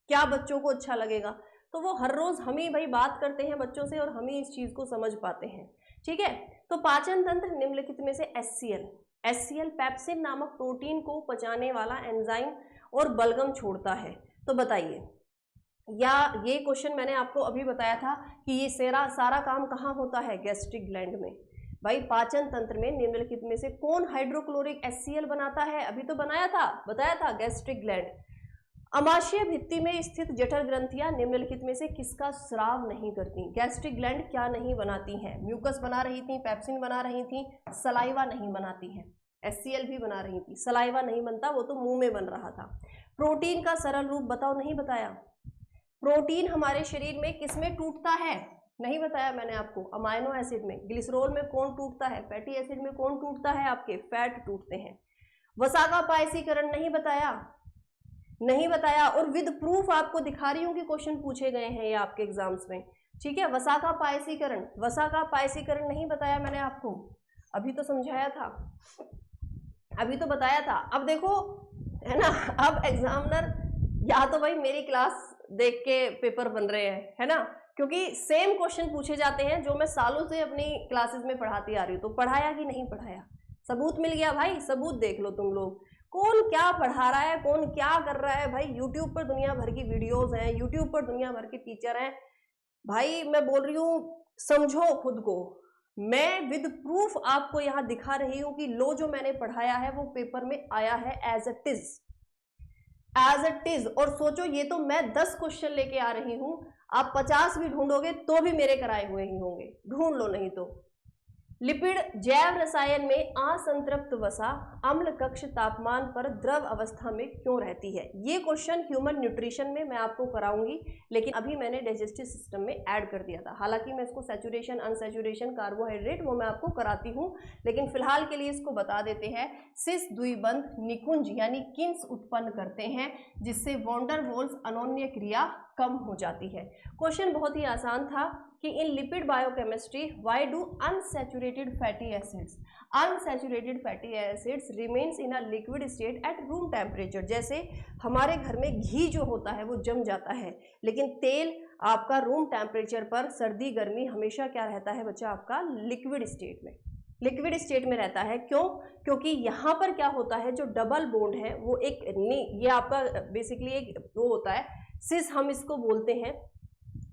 क्या बच्चों को अच्छा लगेगा। तो वो हर रोज हम ही भाई बात करते हैं बच्चों से और हम ही इस चीज को समझ पाते हैं। ठीक है, तो पाचन तंत्र निम्नलिखित में से HCl पेप्सिन नामक प्रोटीन को पचाने वाला एंजाइम और बलगम छोड़ता है। तो बताइए, या ये क्वेश्चन मैंने आपको अभी बताया था कि ये सारा काम कहाँ होता है, गैस्ट्रिक ग्लैंड में। भाई पाचन तंत्र में निम्नलिखित में से कौन हाइड्रोक्लोरिक HCl बनाता है, अभी तो बताया था गैस्ट्रिक ग्लैंड। अमाशय भित्ति में स्थित जठर ग्रंथियां निम्नलिखित में से किसका स्राव नहीं करती। गैस्ट्रिक ग्लैंड क्या नहीं बनाती हैं, म्यूकस बना रही थी, पेप्सिन बना रही थी, सलाइवा नहीं बनाती है, HCl भी बना रही थी, सलाइवा नहीं बनता, वो तो मुंह में बन रहा था। प्रोटीन का सरल रूप बताओ, नहीं बताया। प्रोटीन हमारे शरीर में किसमें टूटता है, नहीं बताया मैंने आपको। अमाइनो एसिड में ग्लिसरॉल में कौन टूटता है? फैटी एसिड में कौन टूटता है? आपके फैट टूटते हैं। वसा का पायसीकरण नहीं बताया, नहीं बताया, और विद प्रूफ आपको दिखा रही हूँ कि क्वेश्चन पूछे गए हैं ये आपके एग्जाम्स में, ठीक है। वसा का पायसीकरण, वसा का पायसीकरण नहीं बताया मैंने आपको, अभी तो समझाया था, अभी तो बताया था। अब देखो, है ना, अब एग्जामिनर या तो भाई मेरी क्लास देख के पेपर बन रहे हैं, है ना, क्योंकि सेम क्वेश्चन पूछे जाते हैं जो मैं सालों से अपनी क्लासेस में पढ़ाती आ रही हूँ। तो पढ़ाया कि नहीं पढ़ाया? सबूत मिल गया भाई, सबूत देख लो तुम लोग, कौन क्या पढ़ा रहा है, कौन क्या कर रहा है। भाई यूट्यूब पर दुनिया भर की वीडियोस हैं, यूट्यूब पर दुनिया भर के टीचर हैं। भाई मैं बोल रही हूँ, समझो खुद को। मैं विद प्रूफ आपको यहाँ दिखा रही हूँ कि लो जो मैंने पढ़ाया है वो पेपर में आया है as it is, as it is. और सोचो, ये तो मैं 10 क्वेश्चन लेके आ रही हूं, आप 50 भी ढूंढोगे तो भी मेरे कराए हुए ही होंगे, ढूंढ लो नहीं तो। लिपिड जैव रसायन में असंतृप्त वसा अम्ल कक्ष तापमान पर द्रव अवस्था में क्यों रहती है? ये क्वेश्चन ह्यूमन न्यूट्रिशन में मैं आपको कराऊंगी, लेकिन अभी मैंने डाइजेस्टिव सिस्टम में ऐड कर दिया था। हालांकि मैं इसको सैचुरेशन, अनसैचुरेशन, कार्बोहाइड्रेट वो मैं आपको कराती हूँ, लेकिन फिलहाल के लिए इसको बता देते हैं। सिस द्विबंध निकुंज यानी किन्स उत्पन्न करते हैं, जिससे वॉन्डर वॉल्स अनोन्य क्रिया कम हो जाती है। क्वेश्चन बहुत ही आसान था कि in lipid biochemistry why do unsaturated fatty acids remains in a liquid state at room temperature. जैसे हमारे घर में घी जो होता है वो जम जाता है, लेकिन तेल आपका रूम टेम्परेचर पर सर्दी गर्मी हमेशा क्या रहता है बच्चा? आपका लिक्विड स्टेट में, लिक्विड स्टेट में रहता है। क्यों? क्योंकि यहाँ पर क्या होता है, जो डबल बॉन्ड है वो एक, ये आपका बेसिकली एक वो होता है, सिस हम इसको बोलते हैं,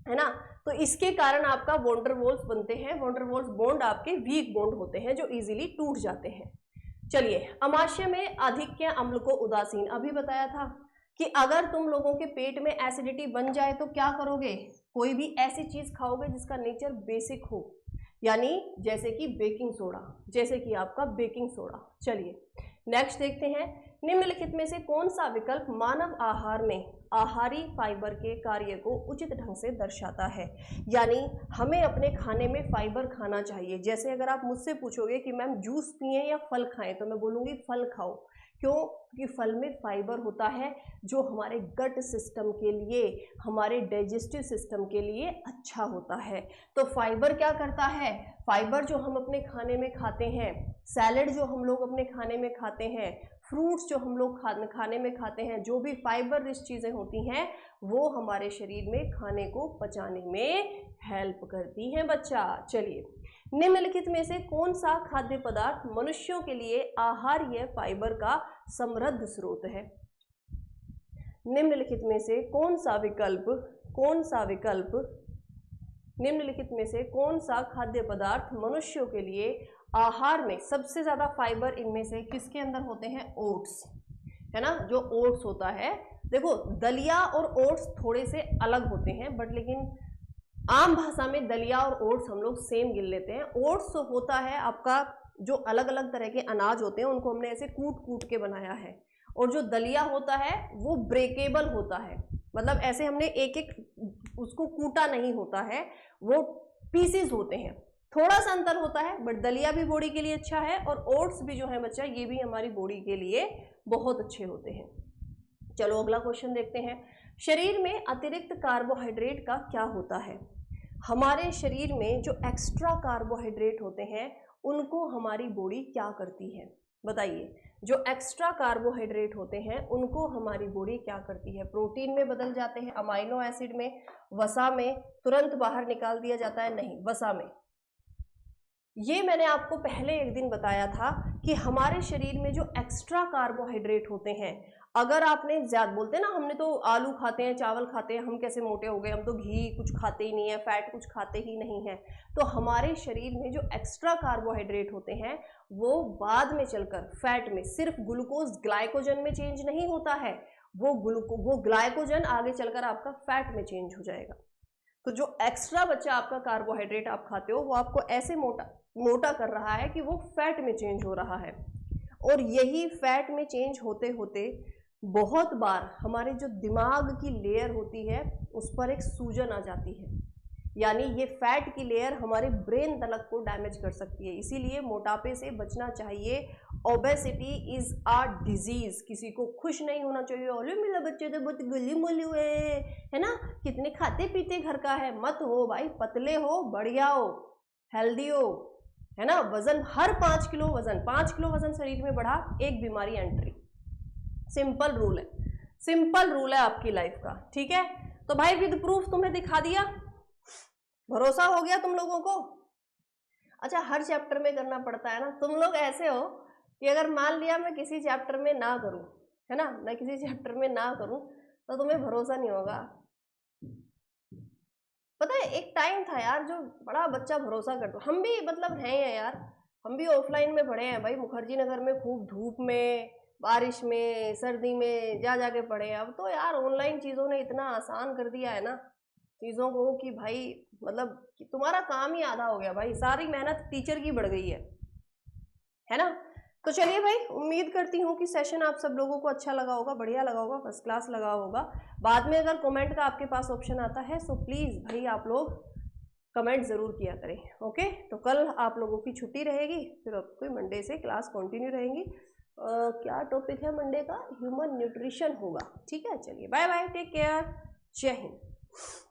है ना। तो इसके कारण आपका वॉन्डर वॉल्स बनते हैं। वॉन्डर वॉल्स बॉन्ड आपके वीक बॉन्ड होते हैं जो इजीली टूट जाते हैं। चलिए, अमाशय में अधिक्य अम्ल को उदासीन, अभी बताया था कि अगर तुम लोगों के पेट में एसिडिटी बन जाए तो क्या करोगे? कोई भी ऐसी चीज खाओगे जिसका नेचर बेसिक हो, यानी जैसे कि बेकिंग सोडा, जैसे कि आपका बेकिंग सोडा। चलिए नेक्स्ट देखते हैं, निम्नलिखित में से कौन सा विकल्प मानव आहार में आहारी फाइबर के कार्य को उचित ढंग से दर्शाता है? यानी हमें अपने खाने में फाइबर खाना चाहिए। जैसे अगर आप मुझसे पूछोगे कि मैम जूस पिएं या फल खाएं, तो मैं बोलूँगी फल खाओ। क्यों? क्योंकि फल में फाइबर होता है जो हमारे गट सिस्टम के लिए, हमारे डाइजेस्टिव सिस्टम के लिए अच्छा होता है। तो फाइबर क्या करता है? फाइबर जो हम अपने खाने में खाते हैं, सैलेड जो हम लोग अपने खाने में खाते हैं, फ्रूट्स जो हम लोग खाने में खाते हैं, जो भी फाइबर रिच चीज़ें होती हैं वो हमारे शरीर में खाने को पचाने में हेल्प करती हैं बच्चा। चलिए, निम्नलिखित में से कौन सा खाद्य पदार्थ मनुष्यों के लिए आहार्य फाइबर का समृद्ध स्रोत है? निम्नलिखित में से कौन सा विकल्प निम्नलिखित में से कौन सा खाद्य पदार्थ मनुष्यों के लिए आहार में सबसे ज्यादा फाइबर इनमें से किसके अंदर होते हैं? ओट्स, है ना। जो ओट्स होता है, देखो दलिया और ओट्स थोड़े से अलग होते हैं, बट लेकिन आम भाषा में दलिया और ओट्स हम लोग सेम गिन लेते हैं। ओट्स होता है आपका, जो अलग अलग तरह के अनाज होते हैं उनको हमने ऐसे कूट कूट के बनाया है, और जो दलिया होता है वो ब्रेकेबल होता है, मतलब ऐसे हमने एक एक उसको कूटा नहीं होता है, वो पीसेस होते हैं। थोड़ा सा अंतर होता है, बट दलिया भी बॉडी के लिए अच्छा है, और ओट्स भी जो है बच्चा ये भी हमारी बॉडी के लिए बहुत अच्छे होते हैं। चलो अगला क्वेश्चन देखते हैं, शरीर में अतिरिक्त कार्बोहाइड्रेट का क्या होता है? हमारे शरीर में जो एक्स्ट्रा कार्बोहाइड्रेट होते हैं उनको हमारी बॉडी क्या करती है? बताइए, जो एक्स्ट्रा कार्बोहाइड्रेट होते हैं उनको हमारी बॉडी क्या करती है? प्रोटीन में बदल जाते हैं, अमाइनो एसिड में, वसा में, तुरंत बाहर निकाल दिया जाता है? नहीं, वसा में। ये मैंने आपको पहले एक दिन बताया था कि हमारे शरीर में जो एक्स्ट्रा कार्बोहाइड्रेट होते हैं, अगर आपने ज्यादा बोलते हैं ना, हमने तो आलू खाते हैं, चावल खाते हैं, हम कैसे मोटे हो गए, हम तो घी कुछ खाते ही नहीं है, फैट कुछ खाते ही नहीं है। तो हमारे शरीर में जो एक्स्ट्रा कार्बोहाइड्रेट होते हैं वो बाद में चलकर फैट में, सिर्फ ग्लूकोज ग्लाइकोजन में चेंज नहीं होता है, वो ग्लाइकोजन आगे चलकर आपका फैट में चेंज हो जाएगा। तो जो एक्स्ट्रा बच्चा आपका कार्बोहाइड्रेट आप खाते हो वो आपको ऐसे मोटा कर रहा है कि वो फैट में चेंज हो रहा है, और यही फैट में चेंज होते होते बहुत बार हमारे जो दिमाग की लेयर होती है उस पर एक सूजन आ जाती है। यानी ये फैट की लेयर हमारे ब्रेन तलक को डैमेज कर सकती है, इसीलिए मोटापे से बचना चाहिए। ओबेसिटी इज अ डिजीज, किसी को खुश नहीं होना चाहिए, ओले मेरा बच्चे तो बहुत गली मोली हुए है ना, कितने खाते पीते घर का है, मत हो भाई, पतले हो, बढ़िया हो, हेल्दी हो, है ना। वजन हर 5 किलो वजन, 5 किलो वजन शरीर में बढ़ा, एक बीमारी एंट्री। सिंपल रूल है, सिंपल रूल है आपकी लाइफ का, ठीक है। तो भाई विद प्रूफ तुम्हें दिखा दिया, भरोसा हो गया तुम लोगों को। अच्छा, हर चैप्टर में करना पड़ता है ना, तुम लोग ऐसे हो कि अगर मान लिया मैं किसी चैप्टर में ना करूं, है ना, मैं किसी चैप्टर में ना करूं तो तुम्हें भरोसा नहीं होगा। पता है एक टाइम था यार जो बड़ा बच्चा भरोसा करता, हम भी मतलब हैं यार, हम भी ऑफलाइन में पढ़े हैं भाई, मुखर्जी नगर में खूब धूप में, बारिश में, सर्दी में जा जाके पढ़े हैं। अब तो यार ऑनलाइन चीज़ों ने इतना आसान कर दिया है ना चीज़ों को कि भाई मतलब कि तुम्हारा काम ही आधा हो गया भाई, सारी मेहनत टीचर की बढ़ गई है ना। तो चलिए भाई, उम्मीद करती हूँ कि सेशन आप सब लोगों को अच्छा लगा होगा, बढ़िया लगा होगा, फर्स्ट क्लास लगा होगा। बाद में अगर कमेंट का आपके पास ऑप्शन आता है तो प्लीज़ भाई आप लोग कमेंट ज़रूर किया करें, ओके। तो कल आप लोगों की छुट्टी रहेगी, फिर आपको मंडे से क्लास कंटिन्यू रहेंगी। क्या टॉपिक है मंडे का? ह्यूमन न्यूट्रिशन होगा, ठीक है। चलिए बाय बाय, टेक केयर, जय हिंद।